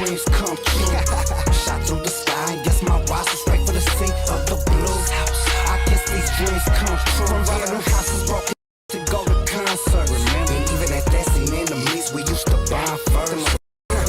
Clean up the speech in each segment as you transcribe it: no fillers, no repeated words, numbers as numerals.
dreams come true. Shot through the sky and guess my rise was straight for the seat of the blues. I guess these dreams come true. From robbing them houses, broken to go to concerts. And even at that scene, enemies we used to bond first.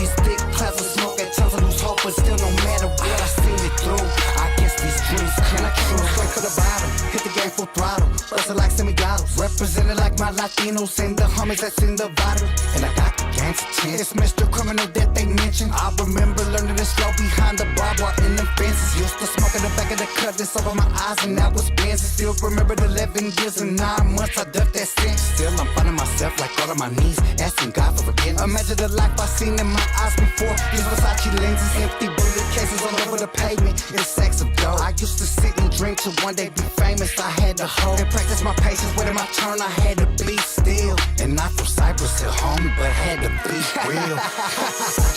These thick clouds of smoke at times I lose hope, but still no matter what I seen it through. I guess these dreams come true. Straight for the bottom, hit the game full throttle, bustin' like semi-autos, represented like my Latinos and the homies that's in the bottle. And I got the gang's attention. It's Mr. Criminal that they mentioned. I remember learning to slow behind the bar bar in the fences. Used to smoke in the back of the cut, this over my eyes and that was Benz. Still remember the 11 years and 9 months I ducked that stench. Still I'm finding myself like all on my knees, asking God for forgiveness. Imagine the life I seen in my eyes before. These Versace lenses, empty bullet cases all over the pavement. It's sacks of dough. I used to sit and drink till one day be famous. I had to hold and practice my patience. Waiting my turn, I had to be still. And not from Cyprus to home, but had to be real.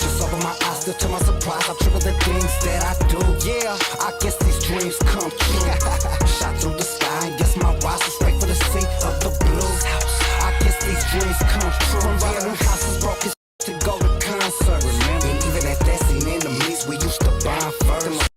Just open my eyes, still to my surprise, I triple the things that I do. Yeah, I guess these dreams come true. Shot through the sky and guess my rise was straight for the seat of the blues. I guess these dreams come true. From robbing them houses, broken to go to concerts. And even at that scene, enemies we used to bond first.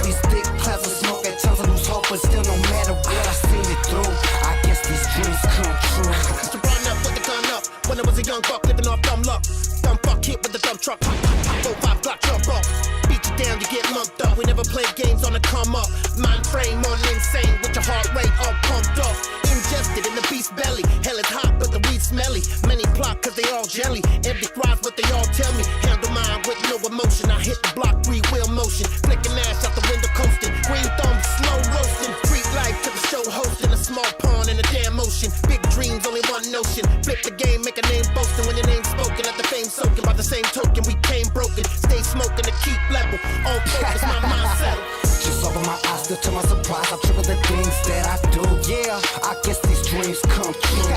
These thick clouds of smoke at times I lose hope, but still no matter what I seen it through. I guess these dreams come true. Used to run up with the gun up when I was a young buck living off dumb luck. Dumb fuck hit with the dump truck. 4-5 Glock jump up. Beat you down, you get mumped up. We never played games on the come up. Mind frame on insane with your heart rate all pumped up. Ingested in the beast's belly. Hell is hot, but the weed smelly. Many plot cause they all jelly. Every thrive what they all tell me. Handle mine with no emotion. I hit the block 3-wheel motion. Flicking ass out the window coasting. Green thumb slow roasting. Freak life to the show hosting. A small pond in a damn ocean. Big dreams, only one notion. Flip the game, make a name boasting. When your name's spoken, at the fame soaking. By the same token, we came broken. Stay smoking to keep level. All focus, my mindset. Just open my eyes, still to my surprise, I triple the things that I do. Yeah, I guess these dreams come true.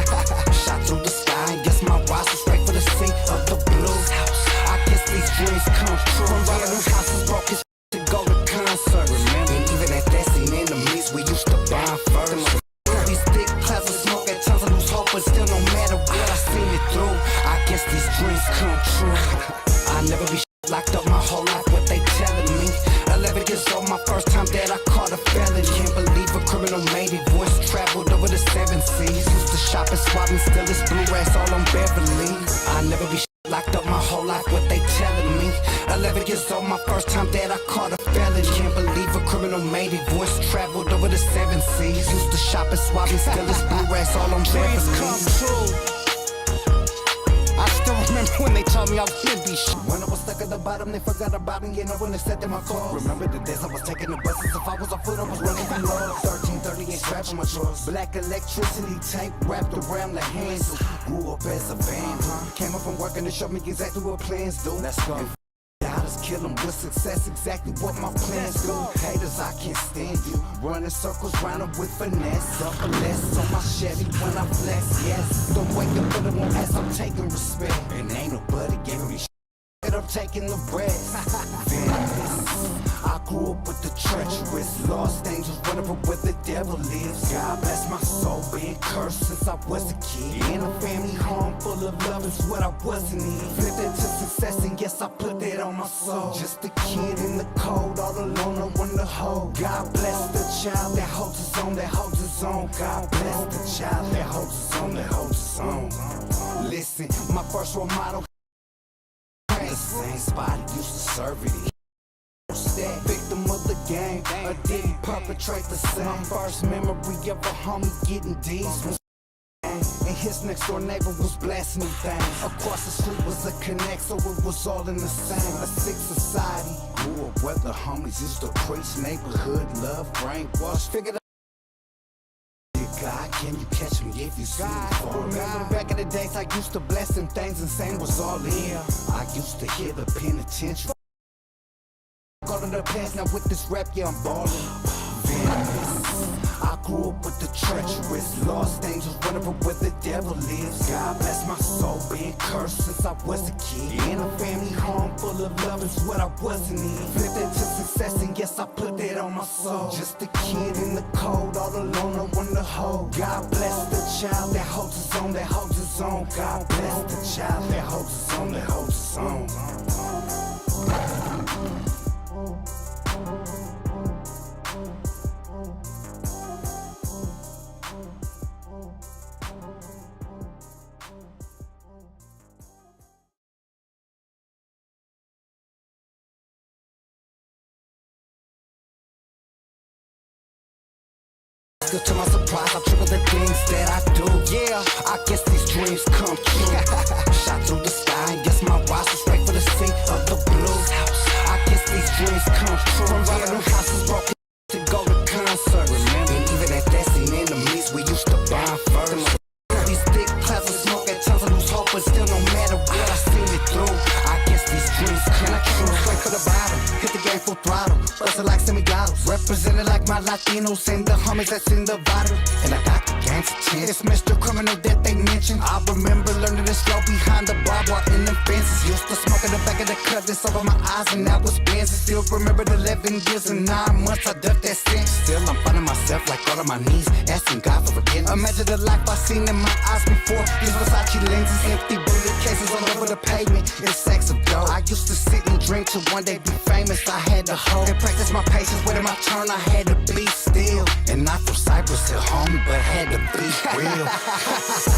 Shot through the sky and guess my rise was straight for the seat of the blues. I guess these dreams come true. From robbing them houses, broken to go to concerts. And even at that scene, enemies we used to bond first. These thick clouds of smoke at times I lose hope, but still no matter what I seen it through. I guess these dreams come true. I never be locked up my whole life, what they telling me. 11 years old, my first time that I caught a felon. Can't believe a criminal made it. Voice traveled over the 7 seas. Used to shop and swap and steal this blue racks all on Beverly. I never be locked up my whole life, what they telling me. 11 years old, my first time that I caught a felon. Can't believe a criminal made it. Voice traveled over the 7 seas. Used to shop and swap and steal this blue racks all on Beverly. Dreams come true. I still remember when they told me I would be shit. When I was stuck at the bottom, they forgot about me. You know when they said that my call. Remember the days I was taking the buses. If I was on foot, I was running from love. 1338 straps on my drawers. Black electricity tape wrapped around the hands. Grew up as a band. Came up from working to show me exactly what plans do. Let's go. I just kill them with success, exactly what my plans do. Haters, I can't stand you. Running circles round them with finesse. Up a less on my Chevy when I flex, yes. Don't wake up for the one as I'm taking respect. And ain't nobody giving me shit. I'm taking the bread. I grew up with the treacherous, lost angels running from where the devil lives. God bless my soul, being cursed since I was a kid. In a family home full of love is what I wasn't in. Flipped into success and yes, I put that on my soul. Just a kid in the cold, all alone, no one to hold. God bless the child that holds his own, that holds his own. God bless the child that holds his own, that holds his own. Listen, my first role model. The same spot he used to serve it. Victim of the game, or did he perpetrate the same? My first memory of a homie getting D's was and his next door neighbor was blasting things. Across the street was a connect, so it was all in the same. A sick society grew up where the homies used to preach neighborhood love, brainwash. Figured God, can you catch me if you see me fall? Remember back in the days I used to bless them things and saying was all in. I used to hear the penitentiary. Go to the past, now with this rap, yeah, I'm ballin'. I grew up with the treacherous, lost angels running from where the devil lives. God bless my soul, being cursed since I was a kid. In a family home full of love is what I wasn't in. Flipped into success and yes, I put that on my soul. Just a kid in the cold, all alone, no one to hold. God bless the child that holds his own, that holds his own. God bless the child that holds his own, that holds his own. still to my surprise, I triple the things that I do. Yeah, I guess these dreams come true. Shot through the sky, guess my rise was straight for the sake of the blues. I guess these dreams come true. From robbing them houses, broken to go to concerts. And even at that scene, enemies, we used to bond first. These thick clouds of smoke at times I lose hope, but still no matter what, I seen it through. I guess these dreams come true. Straight for the bottom, hit the game full throttle, bustin' like semi-autos, represented like my Latinos and the homies that's in the bottle. And I got the gang's attention. It's Mr. Criminal that they mentioned. I remember learning to slow behind the bar while in the fences. Used to smoke in the back of the cut, this over my eyes, and that was Benz. Still remember the 11 years and 9 months I ducked that stench. Still I'm finding myself like all on my knees, asking God for forgiveness. Imagine the life I seen in my eyes before. These Versace lenses, empty bullet cases all over the pavement. It's sacks of dough. I used to sit and drink till one day be famous. I had to hold and practice my patience. Waiting my turn, I had to be still. And not from Cyprus to home, but had to be real.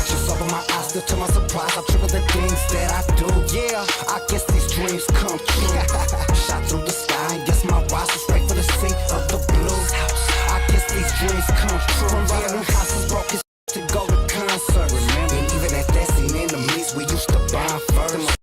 Just open my eyes, still to my surprise, I triple the things that I do. Yeah, I guess these dreams come true. Shot through the sky, guess my rise was straight for the sake of the blues. I guess these dreams come true. From robbing them houses, broken to go to concerts. And even at that scene, enemies, we used to bond first.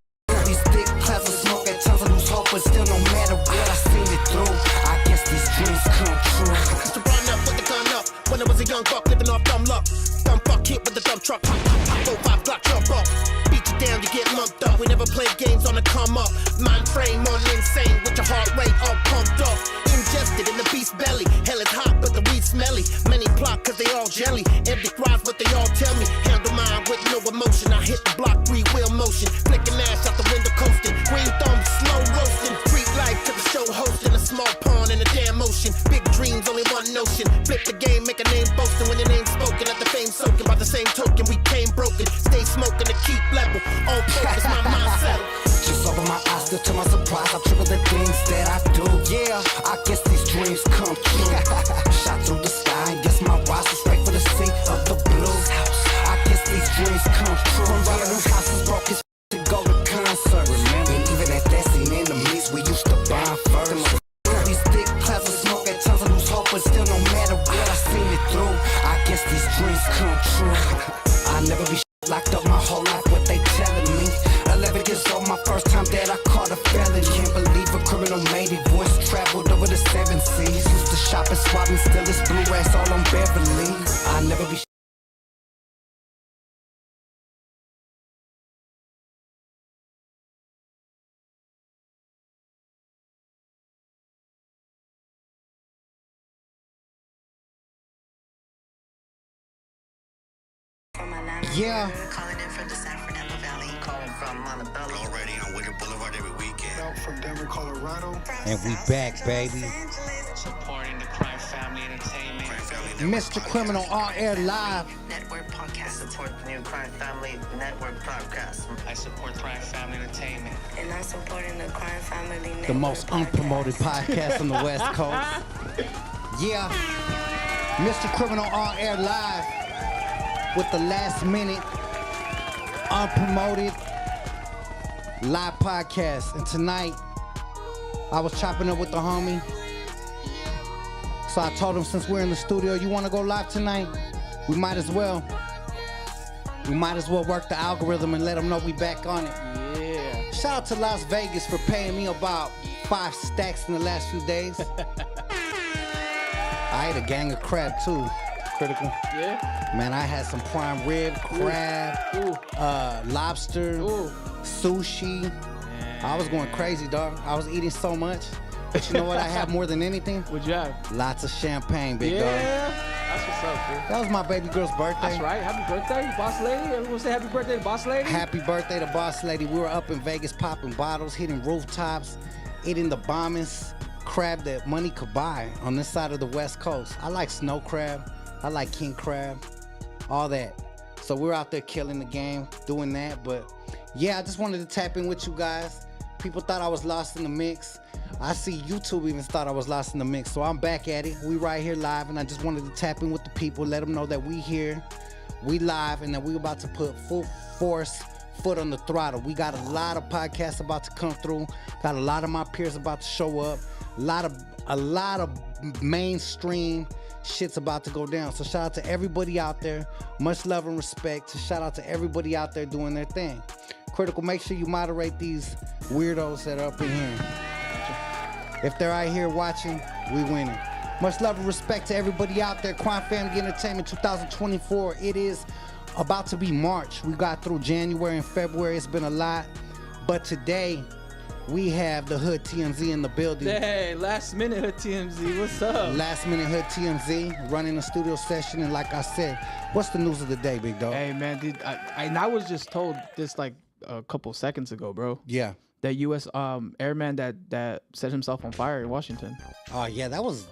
These thick clouds of smoke at times I lose hope, but still no matter what, I seen it through. I guess these dreams come true. Used to run up with the gun up when I was a young buck living off dumb luck. Dumb fuck hit with the dump truck. 4-5 Glock jump up. Beat you down, you get mugged up. We never played games on the come up. Mind frame on insane with your heart rate all pumped up. Ingested in the beast's belly. Hell is hot, but the weed smelly. Many plot cause they all jelly. Every thrive what they all tell me. Handle mine with no emotion. I hit the block 3-wheel motion. Flicking ass out the window coasting. Green thumb slow roasting. Freak life to the show hosting. A small pond in a damn ocean. Big dreams, only one notion. Flip the game, make a name boasting. When your name's spoken, at the fame soaking. By the same token, we came broken. Stay smoking to keep level. All focus, my mindset. Just open my eyes, still to my surprise, I triple the things that I do. Yeah, I guess these dreams come true. Shot through the sky, guess my rise was straight for the sake of the blues. I guess these dreams come true. From robbing them houses, broken to go to concerts. And even at that scene, enemies, we used to bond first. These thick clouds of smoke at times I lose hope, but still no matter what, I seen it through. I guess these dreams come true. I never be locked up my whole life, what they telling me. 11 years old, my first time that I caught a felon. Can't believe a criminal made it. Voice traveled over the 7 seas. Used to shop and swap and steal this blue racks all on Beverly. I never be Yeah. Calling in from the San Fernando Valley. Calling from Montebello. Already on Wicked Boulevard every weekend. Out from Denver, Colorado. And we back, baby. Supporting the Crime Family Entertainment. Mr. Criminal on air live. Network I podcast. support the new Crime Family Network podcast. I support Crime Family Entertainment. And I'm supporting the Crime Family Network. The most unpromoted podcast on the West Coast. Yeah. Mr. Criminal on air live with the last minute unpromoted live podcast. And tonight, I was chopping up with the homie. So I told him, since we're in the studio, you want to go live tonight? We might as well. We might as well work the algorithm and let them know we back on it. Yeah. Shout out to Las Vegas for paying me about 5 stacks in the last few days. I ate a gang of crab too. Critical. Yeah. Man, I had some prime rib, crab, lobster, sushi. I was going crazy, dog. I was eating so much. But you know what I have more than anything? What'd you have? Lots of champagne, big dog. Yeah. That's what's up, dude. That was my baby girl's birthday. That's right. Happy birthday, boss lady. Everyone say happy birthday to boss lady. Happy birthday to boss lady. We were up in Vegas popping bottles, hitting rooftops, eating the bombest crab that money could buy on this side of the West Coast. I like snow crab. I like king crab, all that. So we're out there killing the game, doing that. But yeah, I just wanted to tap in with you guys. People thought I was lost in the mix. I see YouTube even thought I was lost in the mix. So I'm back at it. We right here live, and I just wanted to tap in with the people, let them know that we here, we live, and that we about to put full force foot on the throttle. We got a lot of podcasts about to come through. Got a lot of my peers about to show up. A lot of mainstream shit's about to go down. So shout out to everybody out there. Much love and respect. So shout out to everybody out there doing their thing. Critical, make sure you moderate these weirdos that are up in here. If they're out here watching, we winning. Much love and respect to everybody out there. Crime Family Entertainment 2024. It is about to be March. We got through January and February. It's been a lot. But today, we have the Hood TMZ in the building. Hey, last minute Hood TMZ, what's up? Last minute Hood TMZ, running a studio session. And like I said, what's the news of the day, big dog? Hey, man, dude, I was just told this like a couple seconds ago, bro. Yeah. That U.S. airman that set himself on fire in Washington. Oh, yeah, that was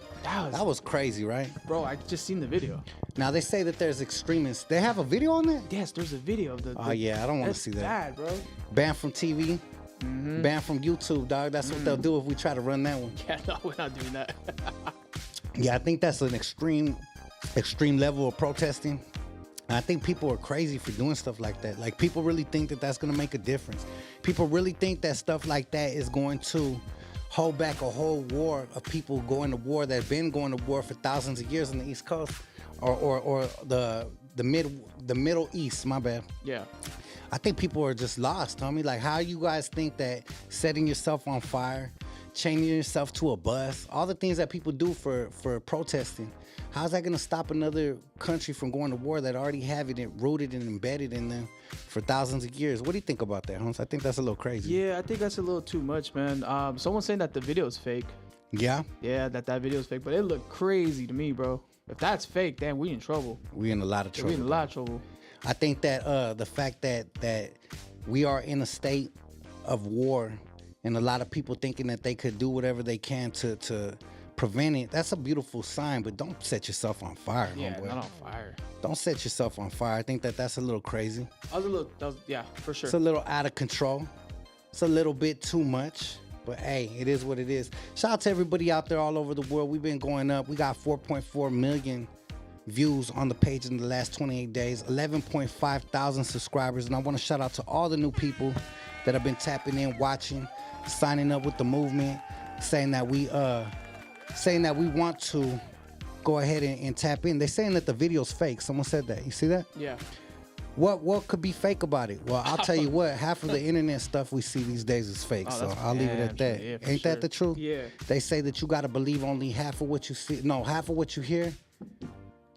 crazy, right? Bro, I just seen the video. Now, they say that there's extremists. They have a video on that? Yes, there's a video of the Oh, yeah, I don't want to see that. Bad, bro. Banned from TV. Banned from YouTube, dog. That's what they'll do if we try to run that one. Yeah, no, we're not doing that. Yeah, I think that's an extreme level of protesting. And I think people are crazy for doing stuff like that. Like, people really think that that's going to make a difference. People really think that stuff like that is going to hold back a whole war of people going to war that have been going to war for thousands of years on the East Coast or the Middle East, my bad. Yeah. I think people are just lost, homie. Like, how you guys think that setting yourself on fire, chaining yourself to a bus, all the things that people do for protesting, how's that going to stop another country from going to war that already have it rooted and embedded in them for thousands of years? What do you think about that, Holmes? I think that's a little crazy. Yeah, I think that's a little too much, man. Someone's saying that the video is fake. Yeah? Yeah, that video is fake, but it looked crazy to me, bro. If that's fake, then we in trouble. We in a lot of trouble. We in a lot of trouble. I think that the fact that we are in a state of war and a lot of people thinking that they could do whatever they can to prevent it, that's a beautiful sign, but don't set yourself on fire, Yeah, homeboy. not on fire. Don't set yourself on fire. I think that that's a little crazy. Yeah, for sure. It's a little out of control. It's a little bit too much. But hey, it is what it is. Shout out to everybody out there all over the world. We've been going up. We got 4.4 million views on the page in the last 28 days. 11.5 thousand subscribers. And I want to shout out to all the new people that have been tapping in, watching, signing up with the movement, saying that we want to go ahead and tap in. They're saying that the video's fake. Someone said that. You see that? Yeah. What could be fake about it? Well, I'll tell you what, half of the internet stuff we see these days is fake. So I'll leave it at that. Yeah, Ain't that the truth? Yeah. They say that you got to believe only half of what you see. No, half of what you hear.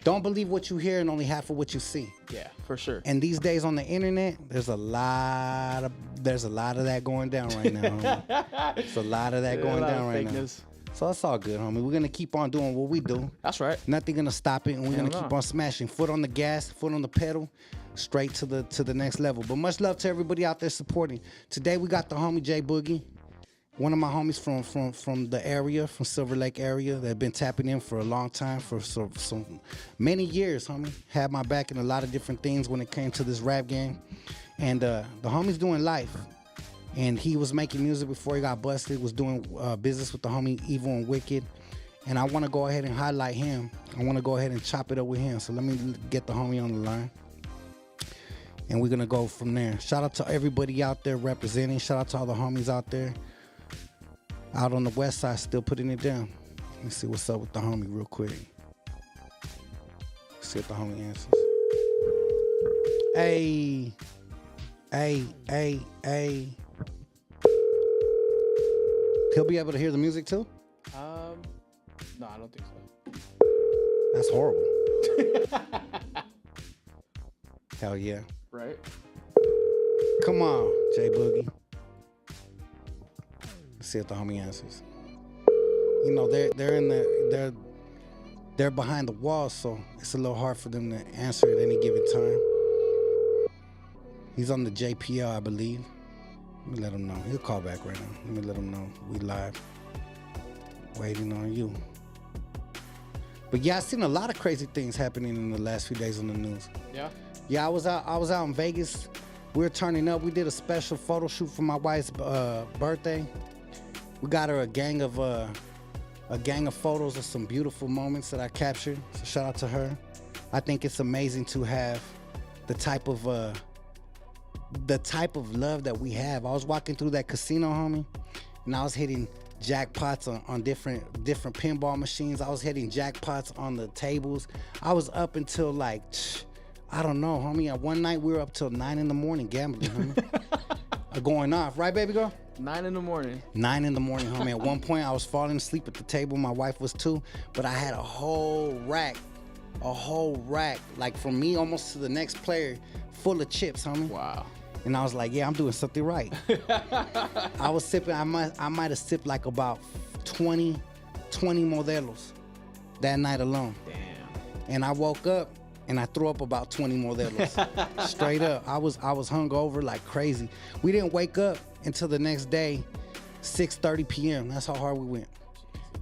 Don't believe what you hear and only half of what you see. Yeah, for sure. And these days on the internet, there's a lot of that going down right now. Homie. There's a lot of that going down right now. So it's all good, homie. We're gonna keep on doing what we do. That's right. Nothing gonna stop it, and we're gonna keep on smashing. Foot on the gas, foot on the pedal, straight to the next level. But much love to everybody out there supporting. Today we got the homie J Boogie, one of my homies from the area, from Silver Lake area, that have been tapping in for a long time, for so many years, homie. Had my back in a lot of different things when it came to this rap game, and the homie's doing life. And he was making music before he got busted, was doing business with the homie Evil and Wicked. And I want to go ahead and highlight him. I want to go ahead and chop it up with him. So let me get the homie on the line. And we're going to go from there. Shout out to everybody out there representing. Shout out to all the homies out there. Out on the west side, still putting it down. Let me see what's up with the homie real quick. See if the homie answers. Hey. He'll be able to hear the music too? No, I don't think so. That's horrible. Hell yeah. Right? Come on, J Boogie. Let's see if the homie answers. You know, they're behind the wall, so it's a little hard for them to answer at any given time. He's on the JPL, I believe. Let me let him know. He'll call back right now. Let me let him know we live. Waiting on you. But yeah, I've seen a lot of crazy things happening in the last few days on the news. Yeah? Yeah, I was out in Vegas. We were turning up. We did a special photo shoot for my wife's birthday. We got her a gang of photos of some beautiful moments that I captured. So shout out to her. I think it's amazing to have the type of love that we have. I was walking through that casino, homie, and I was hitting jackpots on different pinball machines. I was hitting jackpots on the tables. I was up until like, I don't know, homie. One night we were up till 9 a.m. gambling, homie. Going off, right, baby girl? 9 a.m. 9 a.m, homie. At one point, I was falling asleep at the table. My wife was too, but I had a whole rack, like from me almost to the next player, full of chips, homie. Wow. And I was like, yeah, I'm doing something right. I was sipping, I might have sipped like about 20 Modelos that night alone. Damn. And I woke up and I threw up about 20 Modelos. Straight up. I was hungover like crazy. We didn't wake up until the next day, 6:30 p.m. That's how hard we went.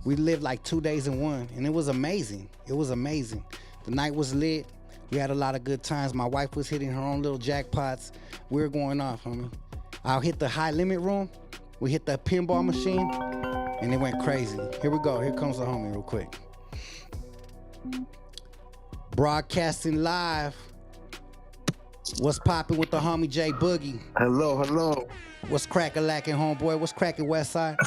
We lived like 2 days in one, and it was amazing. It was amazing. The night was lit. We had a lot of good times. My wife was hitting her own little jackpots. We were going off, homie. I'll hit the high limit room. We hit the pinball machine, and it went crazy. Here we go. Here comes the homie real quick. Broadcasting live. What's popping with the homie J Boogie? Hello. What's crackin' homeboy? What's crackin' West Side?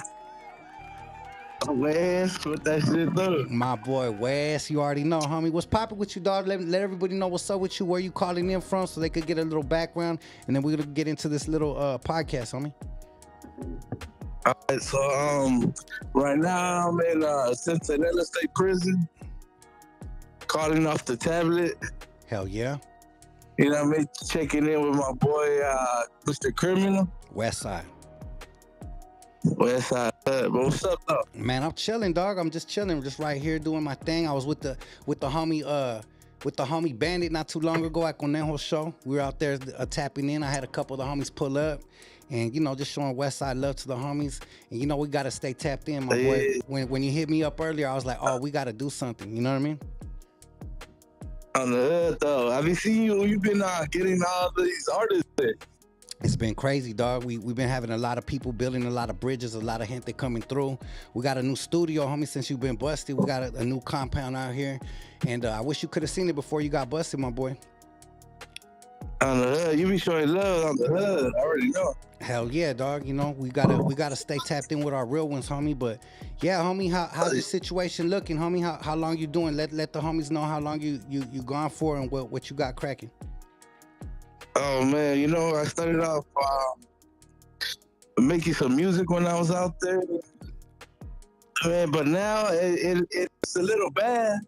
Wes, what that shit do? My boy Wes, you already know, homie. What's poppin' with you, dog? Let everybody know what's up with you, where you calling in from, so they could get a little background, and then we're gonna get into this little podcast, homie. All right, so right now I'm in Cincinnati State Prison, calling off the tablet. Hell yeah. You know what I mean? Checking in with my boy, Mr.Criminal. West Side. West Side. But what's up, though? Man, I'm chilling, dog. I'm just chilling, just right here doing my thing. I was with the homie Bandit not too long ago at Conejo's show. We were out there tapping in. I had a couple of the homies pull up, and just showing West Side love to the homies. And we gotta stay tapped in, my boy. When you hit me up earlier, I was like, oh, we gotta do something. You know what I mean? On the hood, though. I been seeing you. You've been getting all these artists. It's been crazy, dog. We've been having a lot of people building a lot of bridges, a lot of gente coming through. We got a new studio, homie, since you've been busted. We got a new compound out here. And I wish you could have seen it before you got busted, my boy. On the hood. You be showing love on the hood. I already know. Hell yeah, dog. We gotta stay tapped in with our real ones, homie. But yeah, homie, how's your situation looking, homie? How long you doing? Let the homies know how long you gone for and what you got cracking. Oh man, I started off making some music when I was out there, man. But now it's a little bad.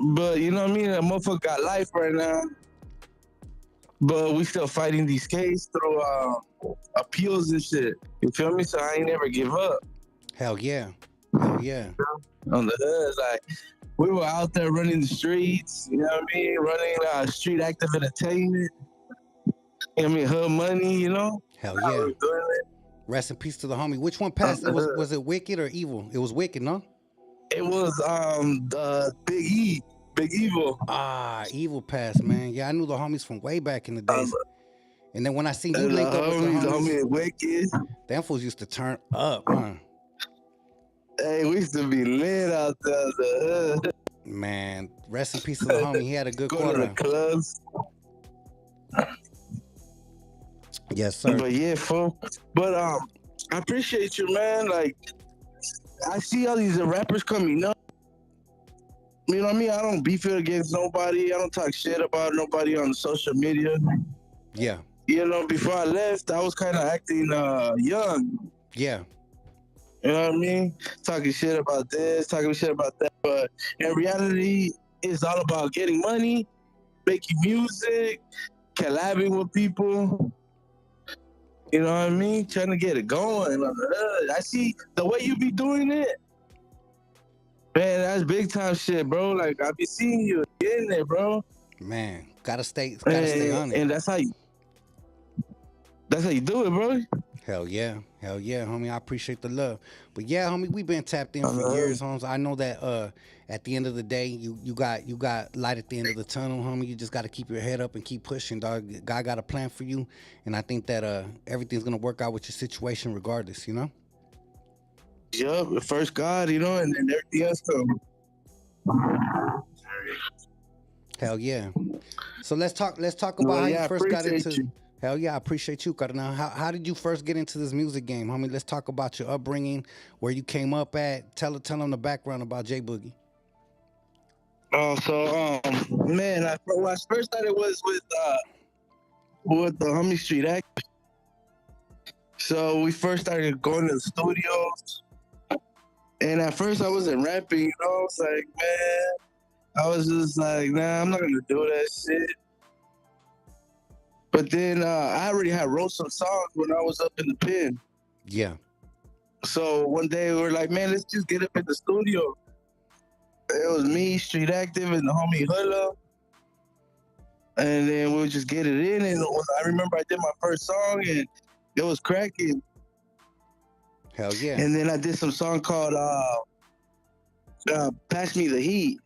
But you know what I mean? A motherfucker got life right now. But we still fighting these cases through appeals and shit. You feel me? So I ain't never give up. Hell yeah. On the hood, like we were out there running the streets. You know what I mean? Running street active entertainment. You know what I mean? Hood money. Hell yeah. Rest in peace to the homie. Which one passed? Was it Wicked or Evil? It was Wicked, no? It was the Big Evil. Evil passed, man. Yeah, I knew the homies from way back in the days. And then when I seen you link up with the homies, Wicked. Them fools used to turn up, huh? Hey, we used to be lit out there. The hood. Man, rest in peace to the homie. He had a good Go quarter. to the clubs. Yes, sir. But yeah, fool. But I appreciate you, man. Like, I see all these rappers coming up. You know what I mean? I don't beef it against nobody. I don't talk shit about nobody on social media. Yeah. Before I left, I was kind of acting young. Yeah. You know what I mean? Talking shit about this, talking shit about that. But in reality, it's all about getting money, making music, collabing with people. You know what I mean? Trying to get it going. I see the way you be doing it. Man, that's big time shit, bro. Like, I be seeing you in there, bro. Man, gotta stay on it. And that's how you do it, bro. Hell yeah, homie. I appreciate the love. But yeah, homie, we been tapped in for years, homies. I know that at the end of the day, you got light at the end of the tunnel, homie. You just got to keep your head up and keep pushing, dog. God got a plan for you, and I think that everything's gonna work out with your situation regardless, Yup, first God, and then everything else comes. Hell yeah. So let's talk about how you first got into. You. Hell yeah, I appreciate you, Carnal. How did you first get into this music game, homie? Let's talk about your upbringing, where you came up at. Tell them the background about J Boogie. Man, when I first started was with the homie Street Act. So we first started going to the studios, and at first I wasn't rapping. You know, I was like, man, I was just like, nah, I'm not gonna do that shit. But then I already had wrote some songs when I was up in the pen. Yeah. So one day we were like, man, let's just get up in the studio. It was me, Street Active, and the homie Hulla. And then we'll just get it in. And I remember I did my first song and it was cracking. Hell yeah. And then I did some song called Pass Me the Heat.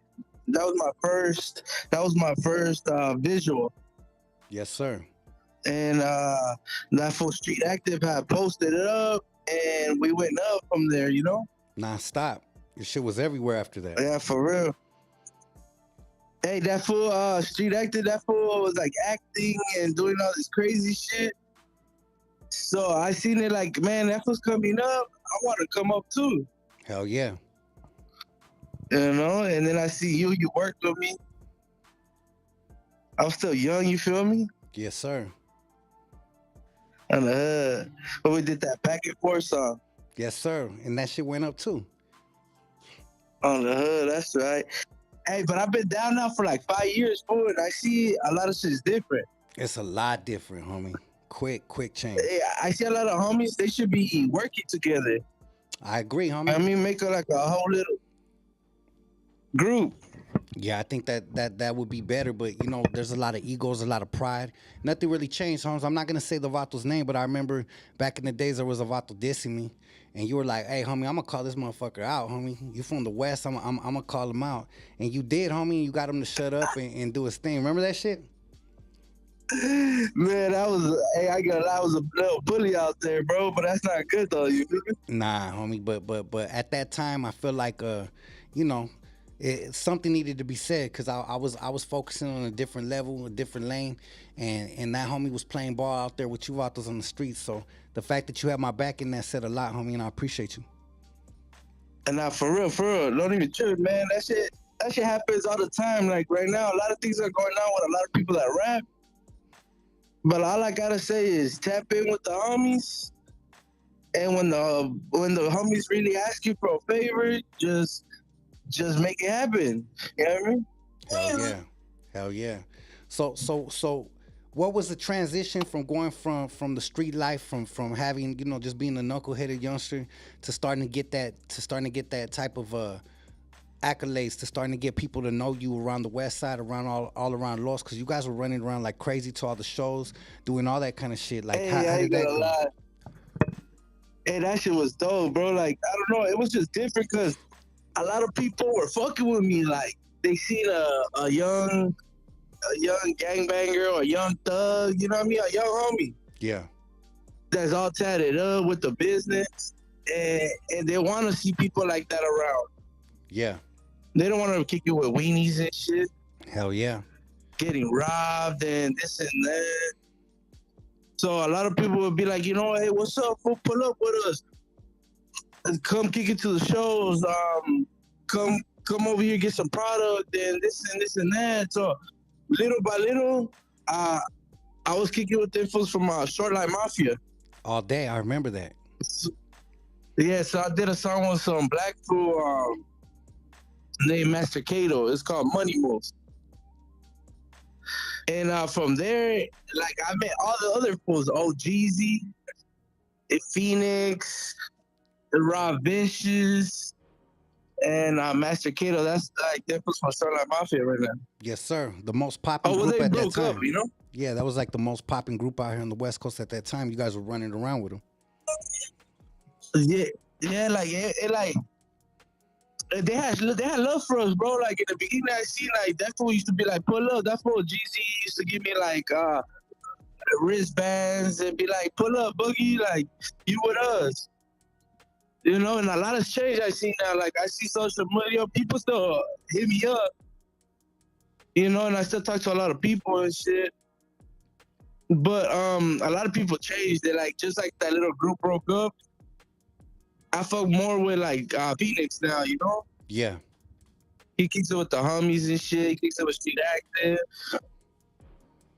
That was my first visual. Yes, sir. And that full Street Active had posted it up and we went up from there, you know? Non-stop. Your shit was everywhere after that. Yeah, for real. Hey, that fool Street Active, that fool was like acting and doing all this crazy shit. So I seen it like, man, that fool's coming up. I want to come up too. Hell yeah. You know, and then I see you worked with me. I was still young, you feel me? Yes, sir. On the hood. But we did that back and forth song. Yes, sir. And that shit went up too. On the hood, that's right. Hey, but I've been down now for like 5 years, fool, and I see a lot of shit is different. It's a lot different, homie. Quick change. Hey, I see a lot of homies, they should be working together. I agree, homie. I mean, make like a whole little group. Yeah, I think that would be better, but you know, there's a lot of egos, a lot of pride. Nothing really changed, homies. I'm not gonna say the Vato's name, but I remember back in the days there was a Vato dissing me, and you were like, "Hey, homie, I'm gonna call this motherfucker out, homie. You from the West? I'm gonna call him out." And you did, homie. And you got him to shut up and do his thing. Remember that shit? Man, I was a little bully out there, bro. But that's not good though. You feel me? Nah, homie. But at that time, I feel like you know. Something needed to be said because I was focusing on a different level, a different lane, and that homie was playing ball out there with you Vatos on the streets. So the fact that you had my back in that said a lot, homie, and I appreciate you. And now for real, don't even trip, man. That shit happens all the time. Like right now, a lot of things are going on with a lot of people that rap. But all I gotta say is tap in with the homies, and when the homies really ask you for a favor, just make it happen. You know what I mean? Hell yeah. So what was the transition from going from the street life, from having, you know, just being a knuckleheaded youngster to starting to get that type of accolades, to starting to get people to know you around the West Side, around all around Los, because you guys were running around like crazy to all the shows, doing all that kind of shit. Like, how did that go? Hey, that shit was dope, bro. Like, I don't know, it was just different because a lot of people were fucking with me. Like, they seen a young gangbanger or a young thug, you know what I mean? A young homie. Yeah. That's all tatted up with the business. And they want to see people like that around. Yeah. They don't want to kick you with weenies and shit. Hell yeah. Getting robbed and this and that. So a lot of people would be like, you know, hey, what's up, fool? Pull up with us. Come kick it to the shows. Come over here, get some product and this and that. So little by little, I was kicking with the folks from Short Line Mafia. All day, I remember that. So I did a song with some black fool named Master Kato. It's called Money Moves. And from there, like, I met all the other fools, Jeezy, Phoenix, Rob Vicious, and Master Kato. That's like that was from Starlight Mafia right now. Yes, sir. The most popping group they at that broke time. up, you know? Yeah, that was like the most popping group out here on the West Coast at that time. You guys were running around with them. Yeah, like it like they had love for us, bro. Like in the beginning, I seen like that fool used to be like, pull up. That fool GZ used to give me like wristbands and be like, pull up, Boogie, like you with us. You know, and a lot has changed. I see now, like I see social media, people still hit me up. You know, and I still talk to a lot of people and shit. But a lot of people changed. They like just like that little group broke up. I fuck more with like Phoenix now, you know? Yeah. He kicks it with the homies and shit. He kicks it with Street Active,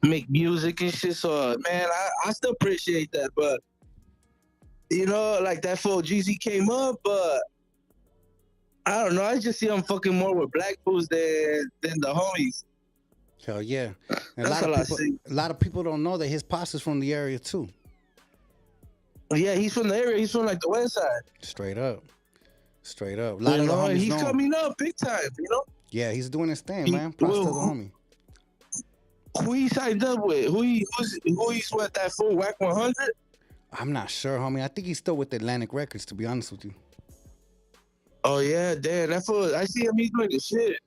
make music and shit. So man, I still appreciate that. But you know, like that fool GZ came up, but I don't know. I just see him fucking more with black fools than the homies. Hell yeah. And That's all I see. a lot of people don't know that his pops is from the area too. Yeah, he's from the area. He's from like the west side. Straight up. Straight up. A lot You of the know, homies he's know him. coming up big time, you know? Yeah, he's doing his thing, man. Props to the homie. Who he signed up with? Who he's with that fool Whack 100? I'm not sure, homie. I think he's still with Atlantic Records, to be honest with you. Oh yeah, damn, that fool. I see him. He's doing the shit.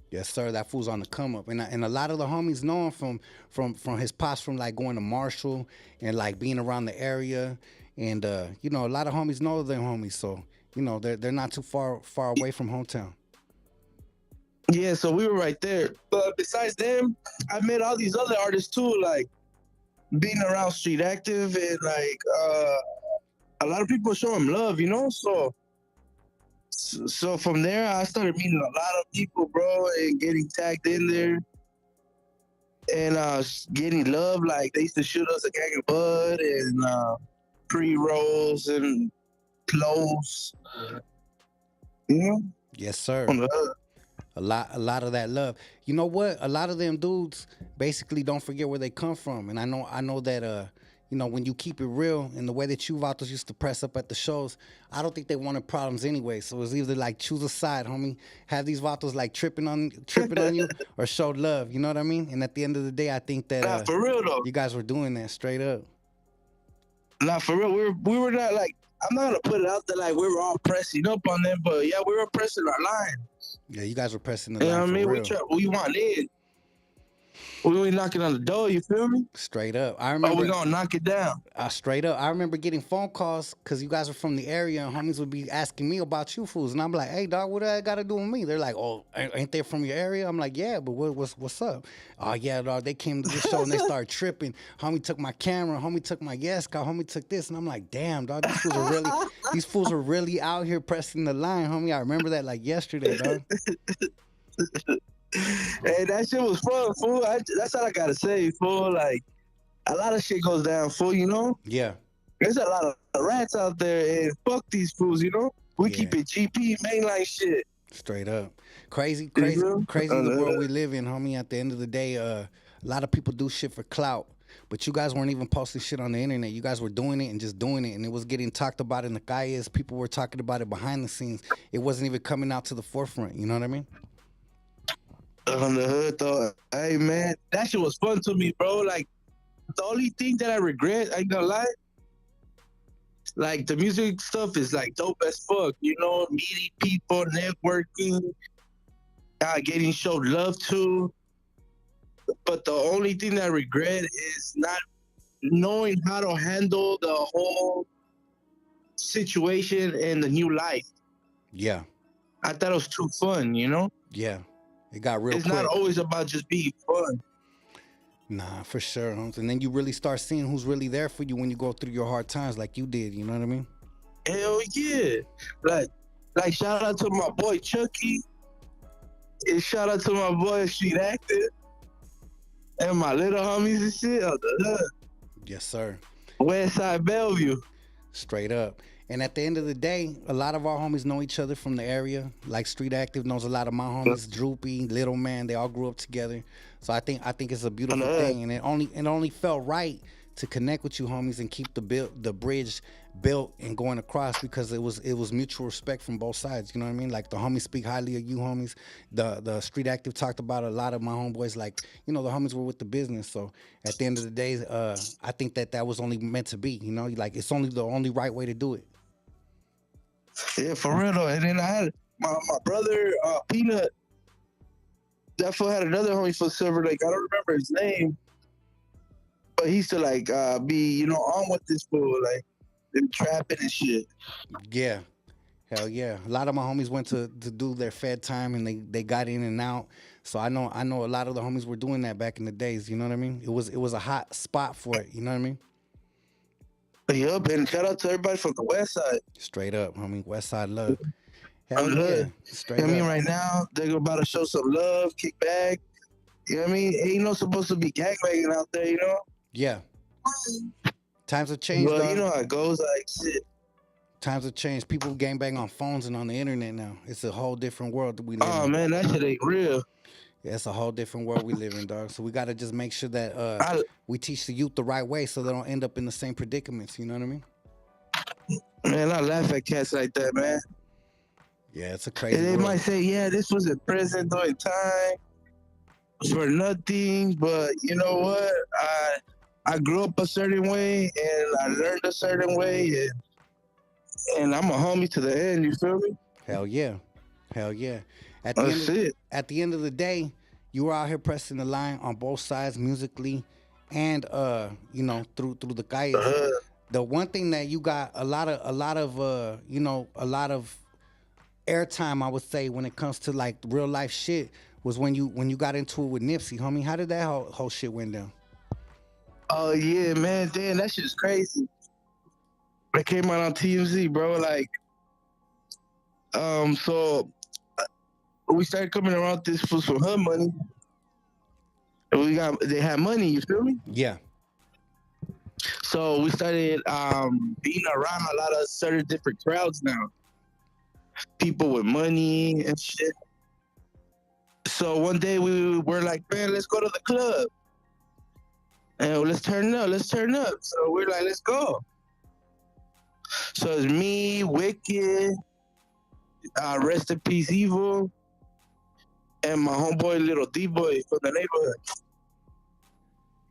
Yes, sir. That fool's on the come up, and a lot of the homies know him from his pops, from like going to Marshall and like being around the area, and you know, a lot of homies know their homies, so you know they're not too far away from hometown. Yeah, so we were right there. But besides them, I met all these other artists too, like being around Street Active, and like a lot of people show him love, you know. So from there, I started meeting a lot of people, bro, and getting tagged in there, and getting love. Like they used to shoot us a gang of bud and pre-rolls and clothes, you know. Yes, sir. From the hood. A lot of that love. You know what? A lot of them dudes basically don't forget where they come from, and I know that you know, when you keep it real and the way that you vatos used to press up at the shows, I don't think they wanted problems anyway. So it's either like choose a side, homie. Have these vatos like tripping on you, or show love. You know what I mean? And at the end of the day, I think that for real though, you guys were doing that straight up. Nah, for real, we were not like, I'm not gonna put it out there like we were all pressing up on them, but yeah, we were pressing our line. Yeah, you guys were pressing the line. You know what I mean? Real. We want in. We knocking on the door, you feel me? Straight up. I remember. Oh, we gonna knock it down. Straight up. I remember getting phone calls because you guys were from the area, and homies would be asking me about you fools, and I'm like, "Hey, dog, what do that got to do with me?" They're like, "Oh, ain't they from your area?" I'm like, "Yeah, but what's up?" "Oh yeah, dog, they came to the show and they started tripping. Homie took my camera. Homie took my yes car. Homie took this," and I'm like, "Damn, dog, these fools are really out here pressing the line, homie." I remember that like yesterday, dog. Hey, that shit was fun, fool. That's all I gotta say, fool. Like, a lot of shit goes down, fool, you know? Yeah. There's a lot of rats out there, and fuck these fools, you know? We keep it GP, mainline shit. Straight up. Crazy the world we live in, homie. At the end of the day, a lot of people do shit for clout. But you guys weren't even posting shit on the internet. You guys were doing it and just doing it. And it was getting talked about in the calles. People were talking about it behind the scenes. It wasn't even coming out to the forefront. You know what I mean? On the hood, though. Hey, man, that shit was fun to me, bro. Like, the only thing that I regret, I ain't gonna lie, like, the music stuff is, like, dope as fuck. You know, meeting people, networking, getting showed love to. But the only thing that I regret is not knowing how to handle the whole situation in the new life. Yeah. I thought it was too fun, you know? Yeah. It got real It's quick. not always about just being fun. Nah, for sure. And then you really start seeing who's really there for you when you go through your hard times like you did. You know what I mean? Hell yeah. Like shout out to my boy Chucky. And shout out to my boy Street Active. And my little homies and shit out the hood. Yes, sir. Westside Bellevue. Straight up. And at the end of the day, a lot of our homies know each other from the area. Like Street Active knows a lot of my homies, Droopy, Little Man. They all grew up together. So I think it's a beautiful thing, and it only felt right to connect with you homies and keep the bridge built and going across, because it was mutual respect from both sides. You know what I mean? Like the homies speak highly of you homies. The Street Active talked about a lot of my homeboys. Like, you know, the homies were with the business. So at the end of the day, I think that was only meant to be. You know, like it's only the only right way to do it. Yeah, for real though. And then I had my brother Peanut. That fool had another homie for Silver Lake. I don't remember his name, but he used to like be on with this fool, like them trapping and shit. Yeah. Hell yeah. A lot of my homies went to do their fed time, and they got in and out. So I know a lot of the homies were doing that back in the days. You know what I mean? It was a hot spot for it. You know what I mean? Yup, and shout out to everybody from the West Side. Straight up, homie. West Side love. I'm Hell yeah. good. Straight I mean, up. right now they're about to show some love, kick back. You know what I mean? Ain't no supposed to be gangbanging out there, you know. Yeah. Times have changed, But dog. you know how it goes. Like shit. Times have changed. People gangbang on phones and on the internet now. It's a whole different world that we live Oh in. man, that shit ain't real. Yeah, it's a whole different world we live in, dog. So we got to just make sure that I, we teach the youth the right way so they don't end up in the same predicaments. You know what I mean? man, I laugh at cats like that, man. Yeah, it's a crazy And they world. might say, yeah, this was in prison during time for nothing, but you know what? I grew up a certain way and I learned a certain way, and I'm a homie to the end. You feel me? Hell yeah. Hell yeah. At That's it. at the end of the day, you were out here pressing the line on both sides musically and you know, through the calles. The one thing that you got a lot of you know, a lot of airtime, I would say, when it comes to like real life shit was when you got into it with Nipsey, homie. How did that whole shit went down? Oh yeah, man, damn, that shit's crazy. It came out on TMZ, bro. Like, so we started coming around this for some hood money. And they had money, you feel me? Yeah. So we started being around a lot of certain different crowds now. People with money and shit. So one day we were like, man, let's go to the club. And let's turn up. So we're like, let's go. So it's me, Wicked, rest in peace, Evil, and my homeboy, little D-boy from the neighborhood.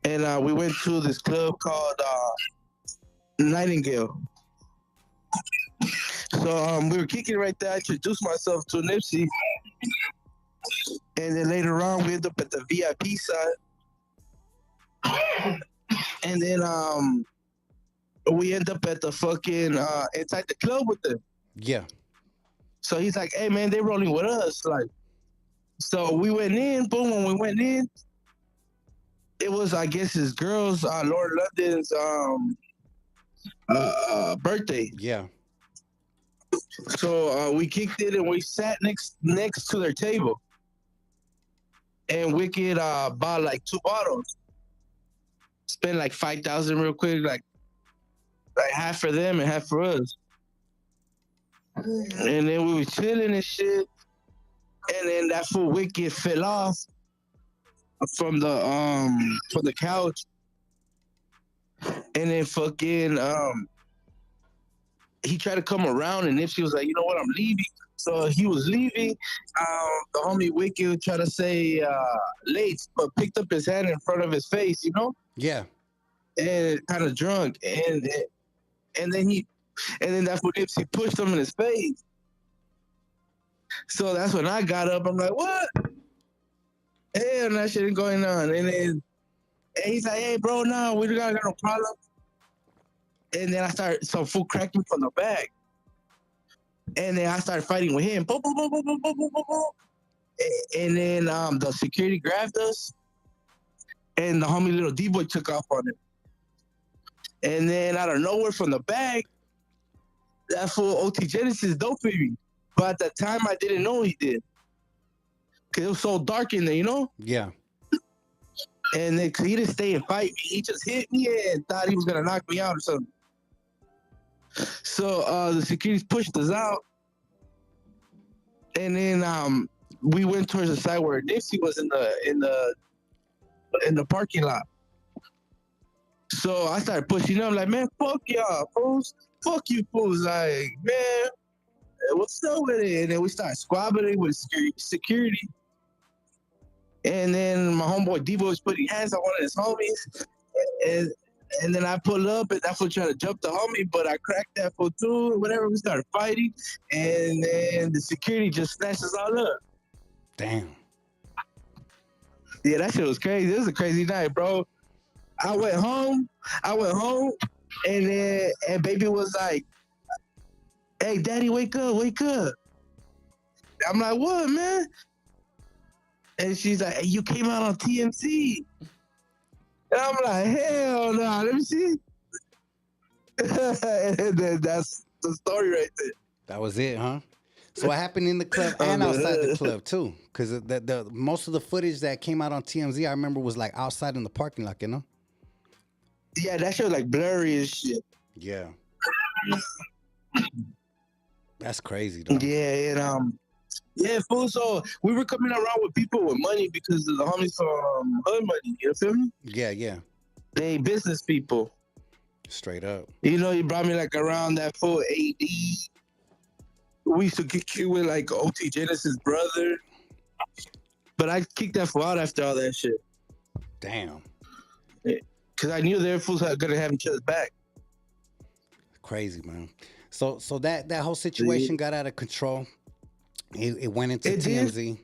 And we went to this club called Nightingale. So we were kicking right there. I introduced myself to Nipsey. And then later on, we ended up at the VIP side. And then we end up at the fucking inside the club with them. Yeah. So he's like, hey man, they rolling with us. Like, so we went in, boom, when we went in, it was, I guess, his girl's Lord London's birthday. Yeah. So we kicked it and we sat next to their table. And Wicked bought like 2 bottles. Spent like 5,000 real quick, like half for them and half for us. And then we were chilling and shit. And then that fool Wicked fell off from the couch. And then fucking he tried to come around, and Nipsey was like, you know what, I'm leaving. So he was leaving. The homie Wicked tried to say late, but picked up his hand in front of his face, you know? Yeah. And kind of drunk. And then that fool Nipsey pushed him in his face. So that's when I got up. I'm like, what? Hell, that shit ain't going on. And he's like, hey, bro, no, we got no problem. And then some fool cracked me from the back. And then I started fighting with him. Boom, boom, boom, boom, boom, boom, boom, boom, boom. And then the security grabbed us. And the homie little D-boy took off on him. And then out of nowhere from the back, that fool OT Genesis doped me. But at the time, I didn't know he did. Because it was so dark in there, you know? Yeah. And then he didn't stay and fight me. He just hit me and thought he was going to knock me out or something. So the security pushed us out. And then we went towards the side where Nipsey was in the parking lot. So I started pushing him like, man, fuck y'all, fools. Fuck you, fools. Like, man, what's up with it? And then we started squabbling with security. And then my homeboy Devo was putting hands on one of his homies. And then I pull up and that fool trying to jump the homie, but I cracked that fool too. Whatever, we started fighting. And then the security just snatched us all up. Damn. Yeah, that shit was crazy. It was a crazy night, bro. I went home, and then baby was like, hey, daddy, wake up. I'm like, what, man? And she's like, hey, you came out on TMZ. And I'm like, hell no, let me see. And then that's the story right there. That was it, huh? So what happened in the club and outside the club too? Because the most of the footage that came out on TMZ, I remember, was like outside in the parking lot, you know? Yeah, that shit was like blurry and shit. Yeah. That's crazy, though. Yeah, and yeah, fool. So we were coming around with people with money because of the homies from Hood Money. You feel me? Yeah, yeah. They business people. Straight up. You know, he brought me like around that full AD. We used to get cute with like OT Genesis' brother. But I kicked that fool out after all that shit. Damn. Because I knew their fools are going to have each other's back. Crazy, man. So that whole situation got out of control. It went into TMZ.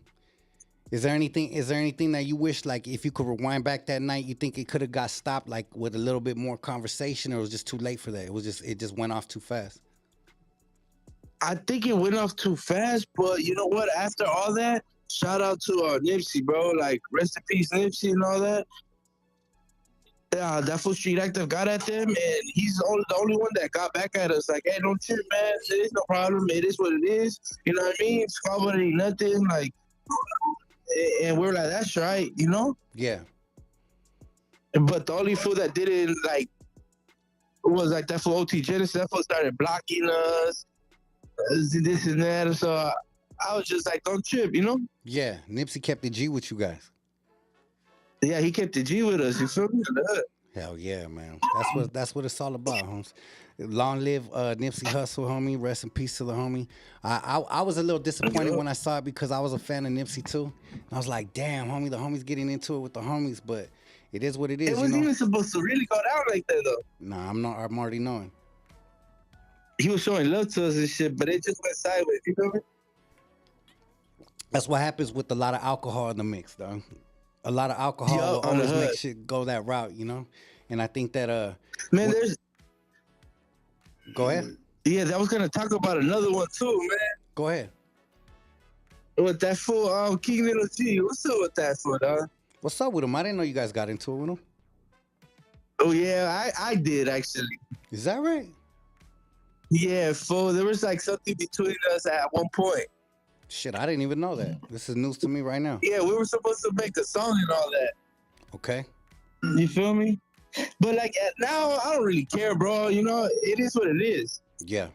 Is there anything that you wish, like, if you could rewind back that night, you think it could have got stopped, like, with a little bit more conversation, or it was just too late for that? It just went off too fast. I think it went off too fast, but you know what? After all that, shout out to Nipsey, bro. Like, rest in peace, Nipsey, and all that. Yeah, that full Street Active got at them, and he's the only one that got back at us. Like, hey, don't trip, man. It is no problem. It is what it is. You know what I mean? Squabble ain't nothing. Like, and we're like, that's right, you know? Yeah. But the only fool that didn't, like, was like that fool OT Genesis. That fool started blocking us, this and that. So I was just like, don't trip, you know? Yeah. Nipsey kept the G with you guys. Yeah, he kept the G with us. You feel me? Hell yeah, man. That's what it's all about, homes. Long live Nipsey Hussle, homie. Rest in peace to the homie. I was a little disappointed when I saw it because I was a fan of Nipsey too. And I was like, damn, homie, the homie's getting into it with the homies, but it is what it is. It wasn't even supposed to really go down like that though. Nah, I'm already knowing. He was showing love to us and shit, but it just went sideways. You feel me? That's what happens with a lot of alcohol in the mix, though. A lot of alcohol will always make shit go that route, you know? And I think that man, there's go ahead. Yeah, I was gonna talk about another one too, man. Go ahead. With that fool, King Little G. What's up with that fool, dog? What's up with him? I didn't know you guys got into it with him. Oh yeah, I did actually. Is that right? Yeah, fool. There was like something between us at one point. Shit, I didn't even know that. This is news to me right now. Yeah, we were supposed to make a song and all that. Okay. You feel me? But like now, I don't really care, bro. You know, it is what it is. Yeah.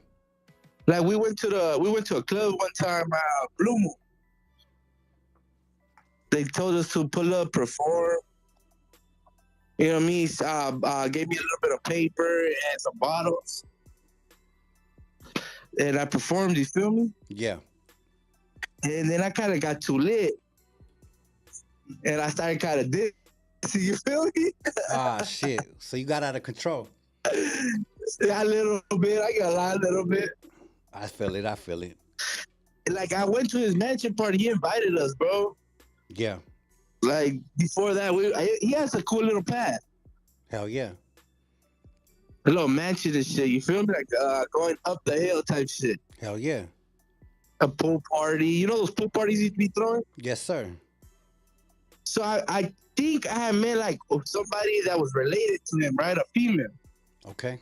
Like we went to a club one time, Blue Moon. They told us to pull up, perform. You know what I mean? Gave me a little bit of paper and some bottles, and I performed. You feel me? Yeah. And then I kind of got too lit, and I started kind of dissing. You feel me? Ah, shit. So you got out of control. Yeah, a little bit. I got a lot, a little bit. I feel it. Like I went to his mansion party. He invited us, bro. Yeah. Like before that, he has a cool little pad. Hell yeah. A little mansion and shit. You feel me? Like going up the hill type shit. Hell yeah. A pool party. You know those pool parties he'd be throwing? Yes, sir. So I think I had met like somebody that was related to him, right? A female. Okay.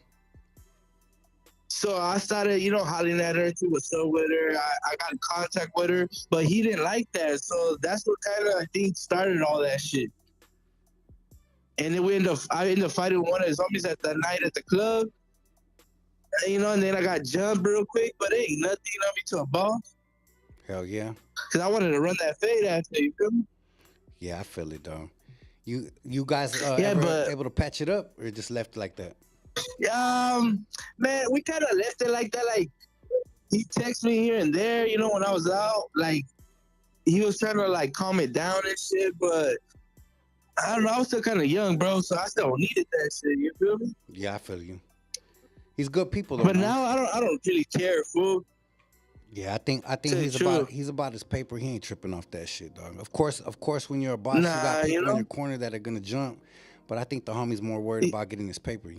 So I started, hollering at her, see what's up with her. I got in contact with her, but he didn't like that. So that's what kind of, I think, started all that shit. And then I ended up fighting one of his homies at that night at the club. And then I got jumped real quick, but it ain't nothing, me to a boss. Hell yeah. Because I wanted to run that fade after, you feel me? Yeah, I feel it, though. You guys able to patch it up, or just left it like that? Man, we kind of left it like that. Like, he texted me here and there, when I was out. Like, he was trying to, like, calm it down and shit, but I don't know. I was still kind of young, bro, so I still needed that shit. You feel me? Yeah, I feel you. He's good people, though. But man. now I don't really care, fool. Yeah, I think he's about his paper. He ain't tripping off that shit, dog. Of course, when you're a boss, you got people in your corner that are gonna jump. But I think the homie's more worried about getting his paper,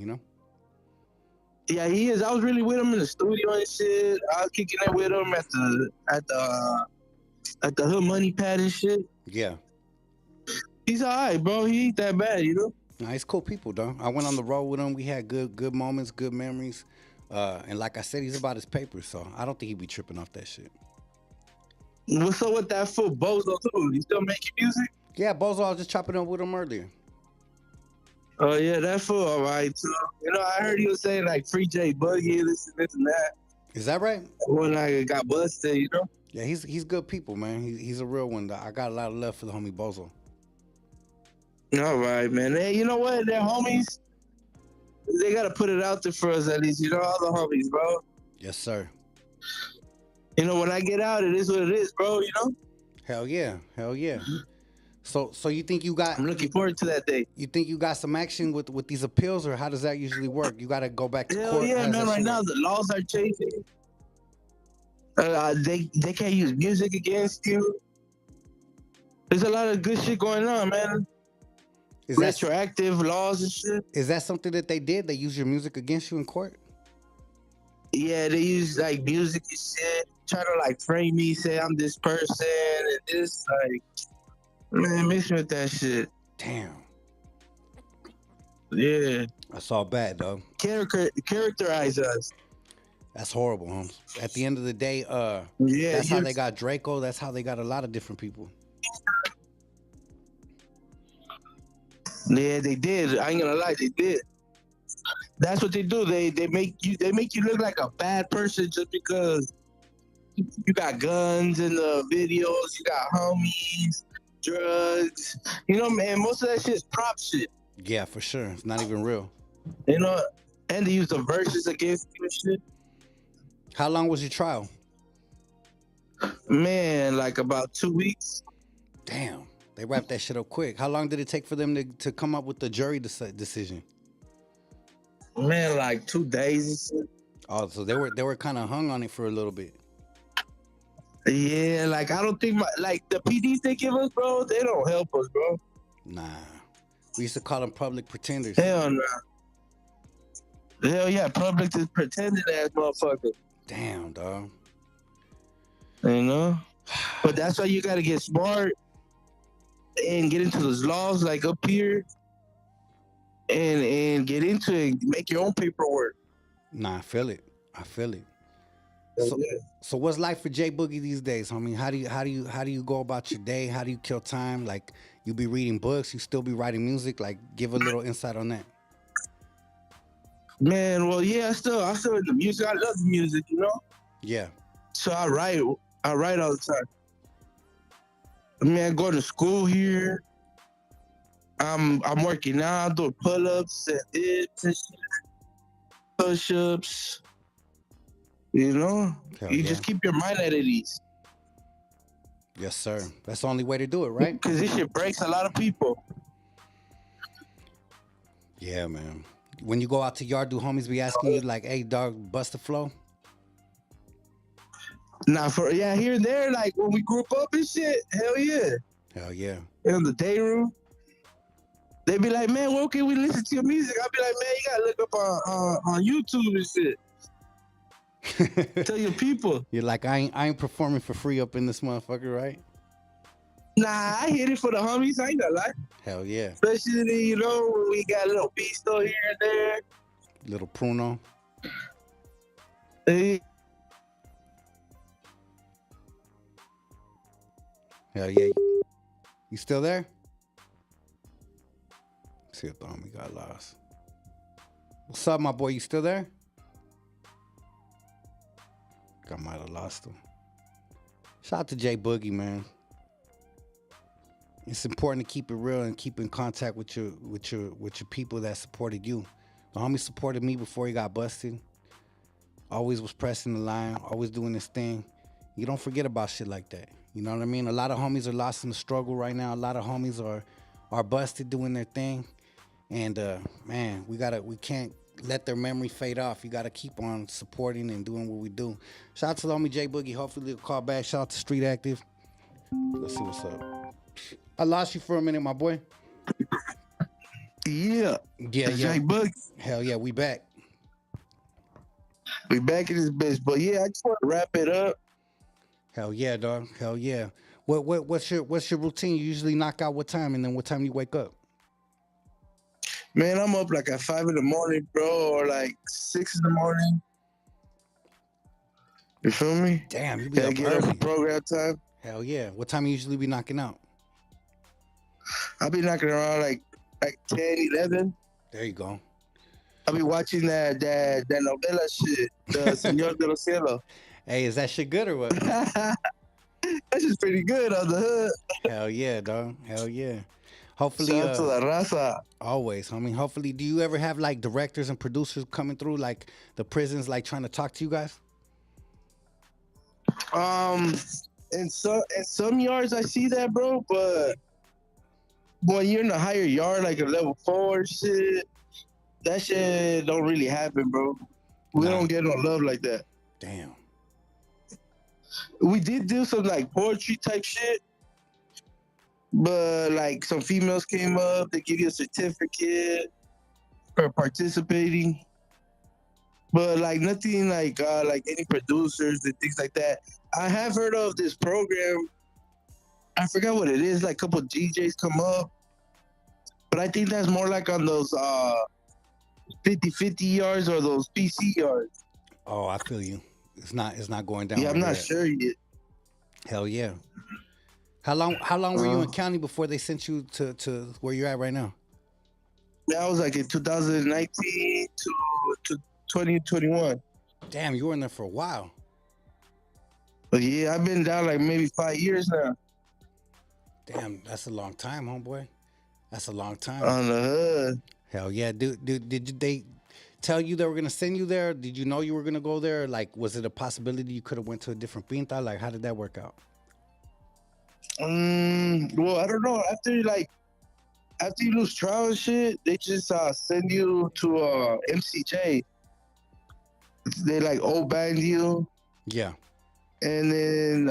Yeah, he is. I was really with him in the studio and shit. I was kicking it with him at the Hood Money pad and shit. Yeah. He's all right, bro. He ain't that bad, you know. Nah, he's cool people, though. I went on the road with him. We had good moments, good memories. And like I said, he's about his papers, so I don't think he'd be tripping off that shit. What's up with that fool Bozo too? He still making music? Yeah, Bozo, I was just chopping up with him earlier. Oh yeah, that fool all right too. You know, I heard he was saying like free J Boogie, this and that. Is that right? When I got busted, you know. Yeah, he's good people, man. He's a real one. I got a lot of love for the homie Bozo. All right, man. Hey, you know what? They're homies. They gotta put it out there for us at least. You know, all the homies, bro. Yes, sir. You know, when I get out, it is what it is, bro. You know. Hell yeah, hell yeah. So you think you got? I'm looking forward to that day. You think you got some action with these appeals, or how does that usually work? You got to go back to Hell court. yeah, man. Right now, the laws are changing. They can't use music against you. There's a lot of good shit going on, man. Is that retroactive laws and shit? Is that something that they did? They use your music against you in court? Yeah, they use like music and shit, try to like frame me, say I'm this person and this, like, man, miss me with that shit. Damn. Yeah. That's all bad, dog. Characterize us. That's horrible, Holmes. At the end of the day, yeah, that's how they got Draco. That's how they got a lot of different people. Yeah, they did. I ain't gonna lie, they did. That's what they do. They make you look like a bad person just because you got guns in the videos, you got homies, drugs. You know, man, most of that shit is prop shit. Yeah, for sure. It's not even real. You know, and they use the verses against you and shit. How long was your trial? Man, like about 2 weeks. Damn. They wrapped that shit up quick. How long did it take for them to come up with the jury decision? Man, like 2 days and shit. Oh, so they were kind of hung on it for a little bit. Yeah, like I don't think like the PDs they give us, bro, they don't help us, bro. Nah. We used to call them public pretenders. Hell no. Hell yeah, public is pretending ass motherfucker. Damn, dog. You know? But that's why you gotta get smart and get into those laws like up here and get into it, make your own paperwork. Nah, I feel it. So, Yeah. so what's life for J Boogie these days, homie? How do you go about your day? How do you kill time? Like, you be reading books, you still be writing music? Like, give a little insight on that. Man, well, yeah, I still in the music. I love the music, you know? Yeah. So I write all the time. I mean, I go to school here. I'm working out, doing pull-ups and dips and shit, push-ups. You know, you just keep your mind at ease. Yes, sir. That's the only way to do it, right? Because this shit breaks a lot of people. Yeah, man. When you go out to yard, do homies be asking you like, "Hey, dog, bust the flow"? Nah, here and there, like when we grew up and shit, hell yeah. Hell yeah. In the day room, they be like, "Man, where can we listen to your music?" I'll be like, "Man, you gotta look up on YouTube and shit." Tell your people. You're like, I ain't performing for free up in this motherfucker, right? Nah, I hit it for the homies. I ain't gonna lie. Hell yeah. Especially, you know, when we got a little beasto here and there. Little pruno. Hey. Hell yeah. You still there? Let's see if the homie got lost. What's up, my boy? You still there? I might have lost him. Shout out to J Boogie, man. It's important to keep it real and keep in contact with your people that supported you. The homie supported me before he got busted. Always was pressing the line, always doing this thing. You don't forget about shit like that. You know what I mean? A lot of homies are lost in the struggle right now. A lot of homies are busted doing their thing. And man, we can't let their memory fade off. You gotta keep on supporting and doing what we do. Shout out to the homie J Boogie. Hopefully they'll call back. Shout out to Street Active. Let's see what's up. I lost you for a minute, my boy. Yeah. Yeah. J Boogie. Hell yeah, we back. We back in this bitch. But yeah, I just want to wrap it up. Hell yeah, dog. Hell yeah. What's your routine? You usually knock out what time, and then what time you wake up? Man, I'm up like at 5 in the morning, bro, or like 6 in the morning. You feel me? Damn, you be Gotta up get up for early. program time. Hell yeah. What time you usually be knocking out? I'll be knocking around like 10, 11. There you go. I'll be watching that novela shit, the Señor de los Cielos. Hey, is that shit good or what? That's just pretty good on the hood. Hell yeah, dog. Hell yeah. Hopefully, Shout out to the raza. always, homie. Hopefully, do you ever have like directors and producers coming through, like the prisons, like trying to talk to you guys? In some yards I see that, bro, but when you're in a higher yard, like a level 4 shit, that shit don't really happen, bro. We don't get no love like that. Damn. We did do some like poetry type shit, but like some females came up, they give you a certificate for participating, but like nothing like any producers and things like that. I have heard of this program. I forgot what it is. Like a couple DJs come up, but I think that's more like on those 50-50 yards or those PC yards. Oh, I feel you. It's not going down. Yeah, I'm not sure yet. Hell yeah. How long were you in county before they sent you to where you're at right now? That was like in 2019 to 2021. Damn, you were in there for a while. But yeah, I've been down like maybe 5 years now. Damn, that's a long time, homeboy. That's a long time. On the hood. Hell yeah, dude. Did they tell you they were gonna send you there? Did you know you were gonna go there? Like, was it a possibility you could have went to a different pinta? Like, how did that work out? Well, I don't know. After you lose trial and shit, they just send you to MCJ. They like band you, Yeah. and then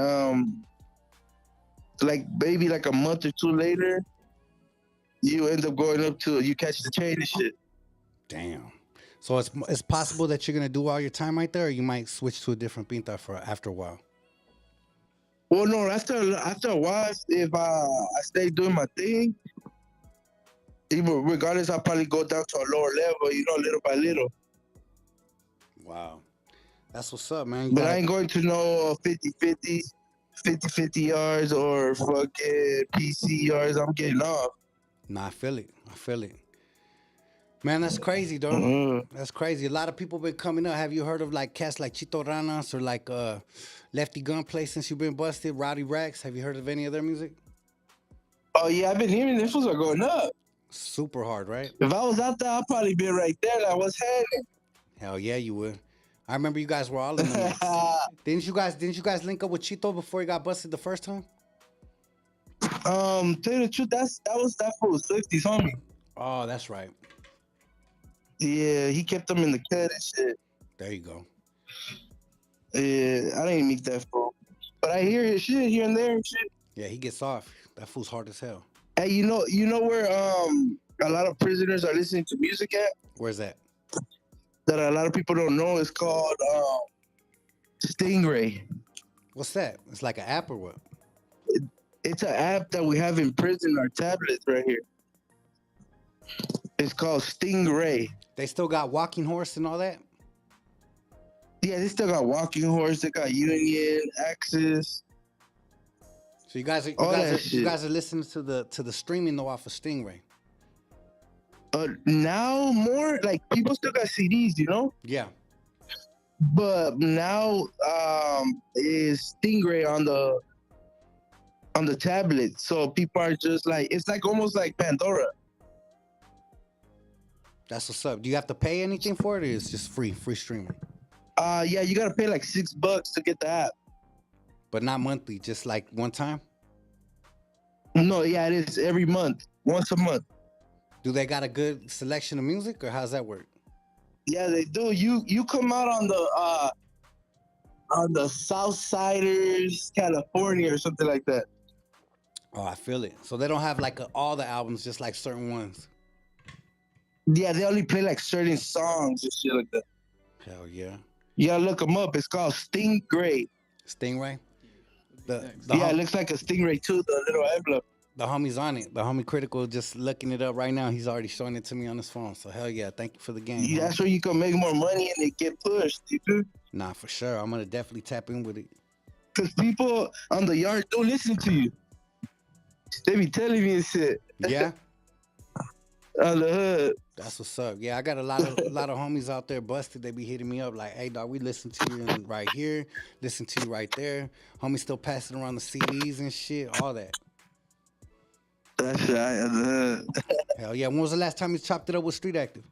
like maybe like a month or two later, you end up going up to you catch the train and shit. Damn. So it's possible that you're gonna do all your time right there, or you might switch to a different pinta for after a while. Well, no, after a while, if I stay doing my thing, even regardless, I'll probably go down to a lower level, little by little. Wow. That's what's up, man. But I ain't going to no 50-50 yards or fucking PC yards. I'm getting off. Nah, I feel it. Man, that's crazy, dog. Mm-hmm. That's crazy. A lot of people been coming up. Have you heard of like cats like Chito Ranas or like Lefty Gunplay since you've been busted? Rowdy Rax. Have you heard of any of their music? Oh yeah, I've been hearing the fools are going up. Super hard, right? If I was out there, I'd probably be right there. Like, what's happening? Hell yeah, you would. I remember you guys were all in the mix. Didn't you guys link up with Chito before he got busted the first time? Tell you the truth, that fool was 60s, homie. Oh, that's right. Yeah, he kept them in the cut and shit. There you go. Yeah, I didn't meet that fool, but I hear his shit here and there and shit. Yeah, he gets off. That fool's hard as hell. Hey, you know where a lot of prisoners are listening to music at? Where's that? That a lot of people don't know is called Stingray. What's that? It's like an app or what? It's an app that we have in prison, our tablets right here. It's called Stingray. They still got Walking Horse and all that? Yeah, they still got Walking Horse. They got Union, Axis. So you guys are listening to the streaming though off of Stingray. Now more like people still got CDs, Yeah. But now is Stingray on the tablet, so people are just like, it's like almost like Pandora. That's what's up. Do you have to pay anything for it, or it's just free streaming? Yeah, you gotta pay like $6 to get the app. But not monthly, just like one time? No, yeah, it is every month, once a month. Do they got a good selection of music, or how's that work? Yeah, they do. You come out on the Southsiders, California, or something like that. Oh, I feel it. So they don't have like all the albums, just like certain ones. Yeah, they only play like certain songs and shit like that. Hell yeah. You gotta look them up. It's called Stingray. Stingray? It looks like a Stingray too, the little envelope. The homie's on it. The homie Critical just looking it up right now. He's already showing it to me on his phone. So hell yeah, thank you for the game. Yeah, that's where you can make more money and it get pushed, you know? Nah, for sure. I'm gonna definitely tap in with it. Cause people on the yard don't listen to you. They be telling me and shit. Yeah. On the hood. That's what's up. Yeah, I got a lot of homies out there busted. They be hitting me up like, "Hey, dog, we listen to you right here, listen to you right there." Homies still passing around the CDs and shit, all that. That's right. Hell yeah. When was the last time you chopped it up with Street Active?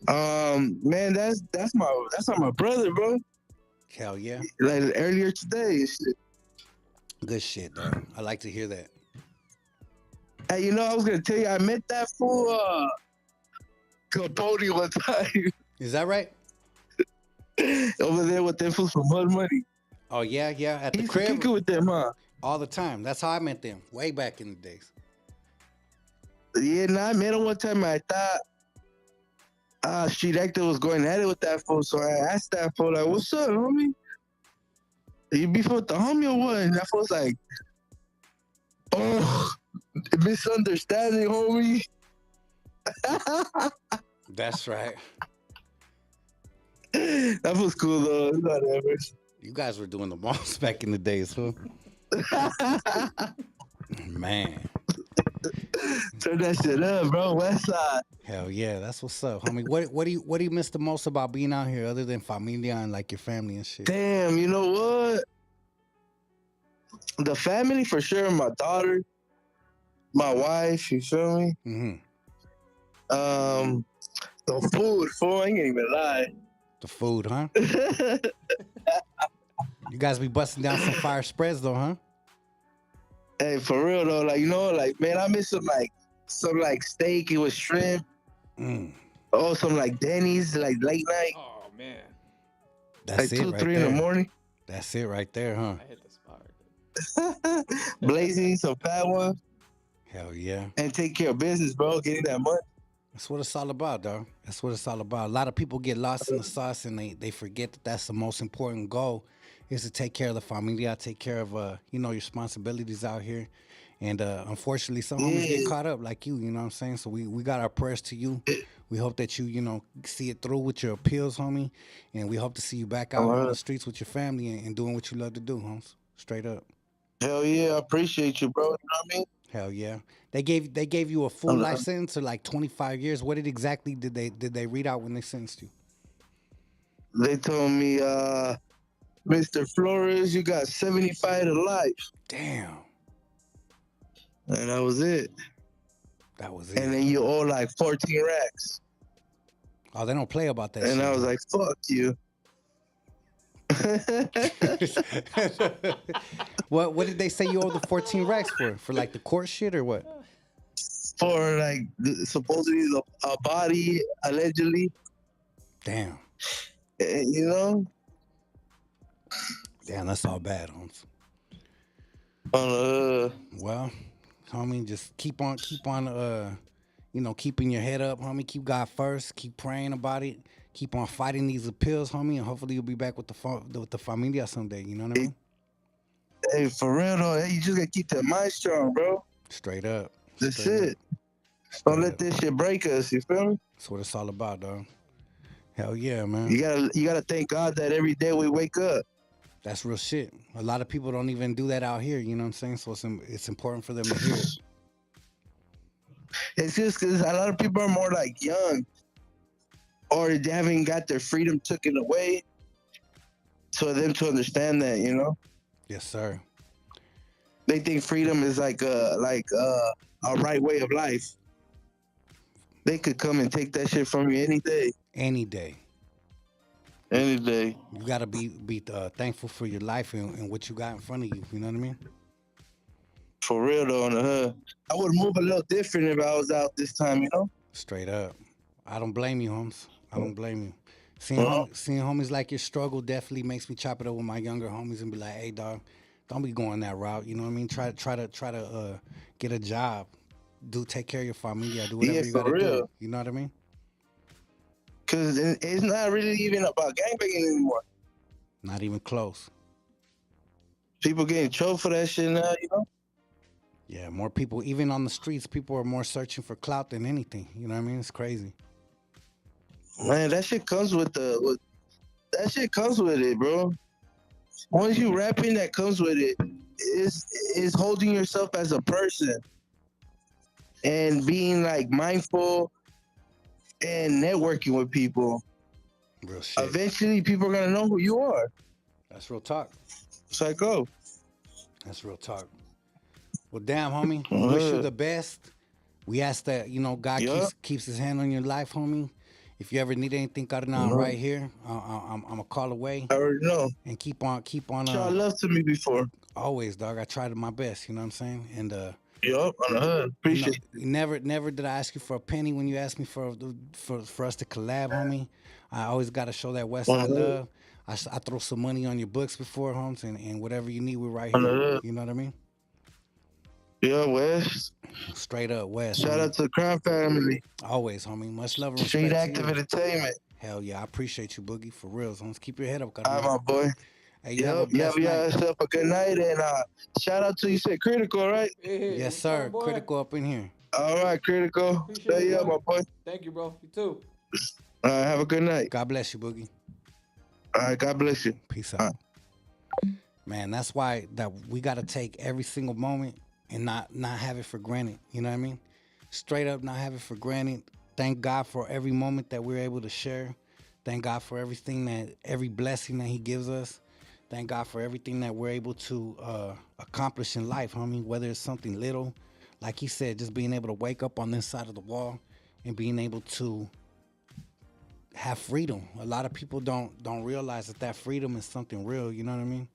Man, that's not my brother, bro. Hell yeah. Like earlier today and shit. Good shit, dog. I like to hear that. Hey, you know, I was gonna tell you, I met that fool Capote one time. Is that right? Over there with them fools from Mud Money. Oh yeah, at the He's crib. kicking with them, huh? All the time. That's how I met them, way back in the days. Yeah, I met him one time. I thought Street Actor was going at it with that fool, so I asked that fool, like, "What's up, homie? You beef with the homie or what?" And that fool's like, "Oh, misunderstanding, homie." That's right. That was cool though. Whatever. You guys were doing the most back in the days, huh? Man. Turn that shit up, bro. West Side. Hell yeah, that's what's up, homie. What do you miss the most about being out here, other than familia and like your family and shit? Damn, you know what? The family for sure. My daughter, my wife. You feel me? Mm-hmm. The food. Fool, I ain't gonna even lie. The food, huh? You guys be busting down some fire spreads though, huh? Hey, for real though, like, you know, like, man, I miss some steak. It was shrimp. Oh, some like Denny's, like late night. Oh man, That's like it 2, right 3 there. in the morning. That's it right there, huh? I hit the spot. Blazing some fat ones Hell yeah. and take care of business, bro. Getting that money. That's what it's all about, dog. That's what it's all about. A lot of people get lost in the sauce and they forget that that's the most important goal, is to take care of the familia, take care of your responsibilities out here. And unfortunately, some homies get caught up like you know what I'm saying? So we got our prayers to you. We hope that you see it through with your appeals, homie. And we hope to see you back out on the streets with your family and doing what you love to do, homes. Straight up. Hell yeah, I appreciate you, bro. You know what I mean? Hell yeah. They gave you a full life sentence or like 25 years. What exactly did they read out when they sentenced you? They told me, Mr. Flores, you got 75 to life. Damn. And that was it. That was it. And then you owe like 14 racks. Oh, they don't play about that and shit. I was like, fuck you. What did they say you owe the 14 racks for? For like the court shit or what? For like supposedly a body, allegedly. Damn. You know? Damn, that's all bad, Holmes. Well, homie, just keep on keeping your head up, homie. Keep God first. Keep praying about it. Keep on fighting these appeals, homie, and hopefully you'll be back with the familia someday. You know what I mean? Hey, for real though, hey, you just gotta keep that mind strong, bro. Straight up. That's it. Don't let this shit break us. You feel me? That's what it's all about, dog. Hell yeah, man. You gotta thank God that every day we wake up. That's real shit. A lot of people don't even do that out here. You know what I'm saying? So it's important for them to hear it. It's just because a lot of people are more like young, or they haven't got their freedom taken away. So them to understand that, you know. Yes, sir. They think freedom is like a right way of life. They could come and take that shit from you any day. Any day. Any day. You gotta be thankful for your life and what you got in front of you. You know what I mean? For real though, on the hood. I would move a little different if I was out this time, you know? Straight up. I don't blame you, Holmes. I don't blame you. Seeing homies like your struggle definitely makes me chop it up with my younger homies and be like, hey dog, don't be going that route. You know what I mean? Try to get a job. Take care of your familia. Do whatever you gotta do. You know what I mean? Cause it's not really even about gangbanging anymore. Not even close. People getting choked for that shit now, you know? Yeah, more people, even on the streets, people are more searching for clout than anything. You know what I mean? It's crazy. Man, that shit comes with that shit comes with it, bro. Once you rapping, that comes with it. Is holding yourself as a person and being like mindful and networking with people. Real shit. Eventually, people are gonna know who you are. That's real talk. It's like, oh, That's real talk. Well, damn, homie. We wish you the best. We ask that, you know, God keeps his hand on your life, homie. If you ever need anything, Cardinal, right here. I'm a call away. I already know. And keep on. Y'all love to me before. Always, dog. I tried my best. You know what I'm saying? And yup, on the hood. Appreciate it. Never did I ask you for a penny when you asked me for us to collab, homie. I always got to show that West Side love. I throw some money on your books before, homes, and whatever you need, we're right here. You know what I mean? Yeah, West. Straight up West. Shout out to the Crime Family. Always, homie. Much love and respect. Street Active Entertainment. Hell yeah, I appreciate you, Boogie, for real. So let's keep your head up, all right, my boy. Hey, you have yourself a good night, and shout out to you. Said Critical, right? Yes, sir. Critical up in here. All right, Critical. Yeah, my boy. Thank you, bro. You too. All right, have a good night. God bless you, Boogie. All right, God bless you. Peace out. Man, that's why that we got to take every single moment and not have it for granted. You know what I mean? Straight up, not have it for granted. Thank God for every moment that we're able to share. Thank God for every blessing that he gives us. Thank God for everything that we're able to accomplish in life, homie. Whether it's something little, like he said, just being able to wake up on this side of the wall and being able to have freedom. A lot of people don't realize that freedom is something real. You know what I mean?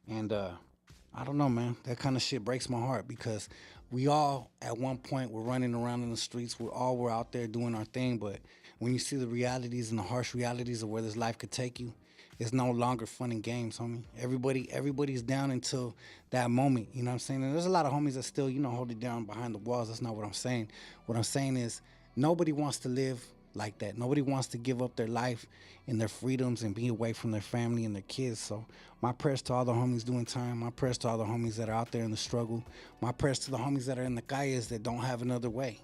And I don't know, man. That kind of shit breaks my heart because we all, at one point, were running around in the streets. We're out there doing our thing. But when you see the realities and the harsh realities of where this life could take you, it's no longer fun and games, homie. Everybody's down until that moment. You know what I'm saying? And there's a lot of homies that still, you know, hold it down behind the walls. That's not what I'm saying. What I'm saying is nobody wants to live like that. Nobody wants to give up their life and their freedoms and be away from their family and their kids. So my prayers to all the homies doing time. My prayers to all the homies that are out there in the struggle. My prayers to the homies that are in the calles that don't have another way.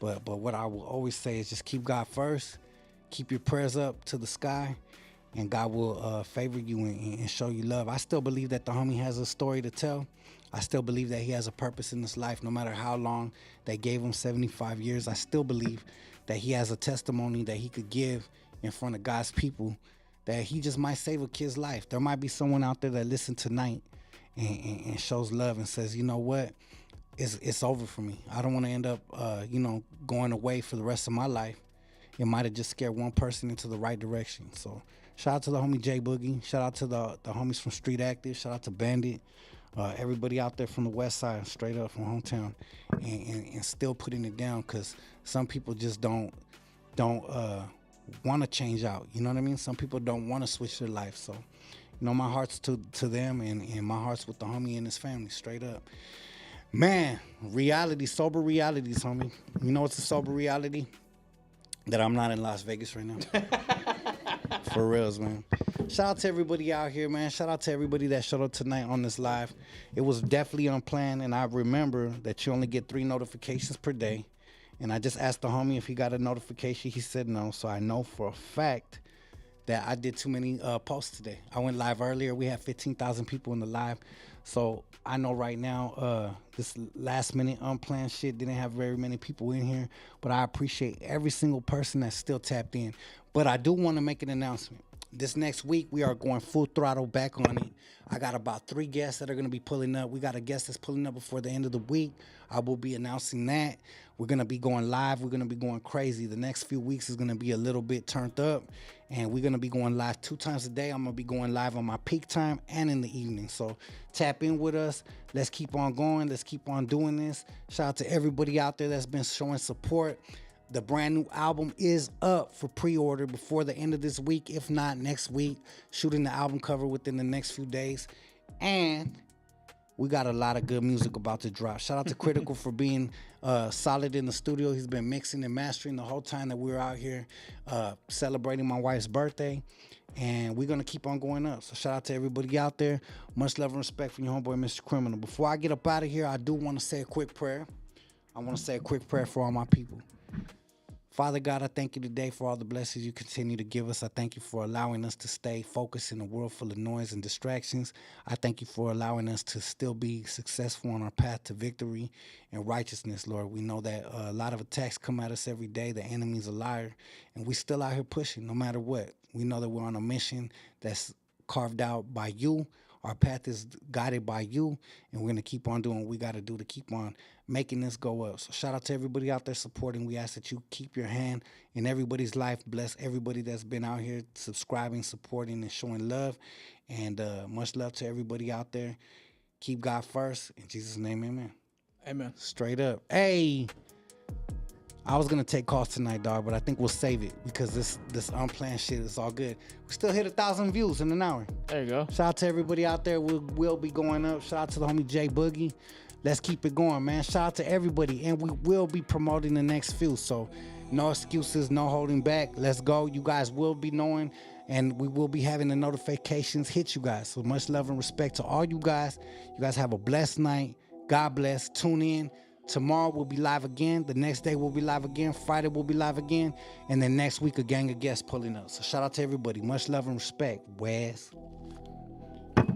But what I will always say is just keep God first. Keep your prayers up to the sky. And God will favor you and show you love. I still believe that the homie has a story to tell. I still believe that he has a purpose in this life. No matter how long they gave him 75 years, I still believe that he has a testimony that he could give in front of God's people, that he just might save a kid's life. There might be someone out there that listens tonight and shows love and says, you know what, it's over for me. I don't want to end up, going away for the rest of my life. It might have just scared one person into the right direction. So shout out to the homie J Boogie. Shout out to the homies from Street Active. Shout out to Bandit. Everybody out there from the West Side, straight up from hometown, and still putting it down because some people just don't want to change out. You know what I mean? Some people don't want to switch their life. So, you know, my heart's to them and my heart's with the homie and his family, straight up. Man, sober realities, homie. You know what's a sober reality? That I'm not in Las Vegas right now. For reals, man. Shout out to everybody out here, man. Shout out to everybody that showed up tonight on this live. It was definitely unplanned, and I remember that you only get 3 notifications per day. And I just asked the homie if he got a notification. He said no, so I know for a fact that I did too many posts today. I went live earlier. We had 15,000 people in the live. So I know right now this last minute unplanned shit didn't have very many people in here, but I appreciate every single person that's still tapped in. But I do want to make an announcement. This next week, we are going full throttle back on it. I got about 3 guests that are going to be pulling up. We got a guest that's pulling up before the end of the week. I will be announcing that. We're going to be going live. We're going to be going crazy. The next few weeks is going to be a little bit turned up, and we're going to be going live 2 times a day. I'm going to be going live on my peak time and in the evening. So tap in with us. Let's keep on going. Let's keep on doing this. Shout out to everybody out there that's been showing support. The brand new album is up for pre-order before the end of this week, if not next week. Shooting the album cover within the next few days. And We got a lot of good music about to drop. Shout out to Critical for being solid in the studio. He's been mixing and mastering the whole time that we were out here celebrating my wife's birthday. And we're going to keep on going up. So shout out to everybody out there. Much love and respect from your homeboy, Mr. Criminal. Before I get up out of here, I do want to say a quick prayer. I want to say a quick prayer for all my people. Father God, I thank you today for all the blessings you continue to give us. I thank you for allowing us to stay focused in a world full of noise and distractions. I thank you for allowing us to still be successful on our path to victory and righteousness, Lord. We know that a lot of attacks come at us every day. The enemy's a liar, and we still out here pushing no matter what. We know that we're on a mission that's carved out by you. Our path is guided by you, and we're going to keep on doing what we got to do to keep on making this go up. So shout out to everybody out there supporting. We ask that you keep your hand in everybody's life. Bless everybody that's been out here subscribing, supporting, and showing love. And much love to everybody out there. Keep God first. In Jesus' name, amen. Amen. Straight up. Hey, I was going to take calls tonight, dog, but I think we'll save it because this unplanned shit is all good. We still hit 1,000 views in an hour. There you go. Shout out to everybody out there. We'll be going up. Shout out to the homie Jay Boogie. Let's keep it going, man. Shout out to everybody. And we will be promoting the next few. So no excuses, no holding back. Let's go. You guys will be knowing, and we will be having the notifications hit you guys. So much love and respect to all you guys. You guys have a blessed night. God bless. Tune in. Tomorrow we'll be live again. The next day we'll be live again. Friday we'll be live again. And then next week a gang of guests pulling up. So shout out to everybody. Much love and respect. Wes.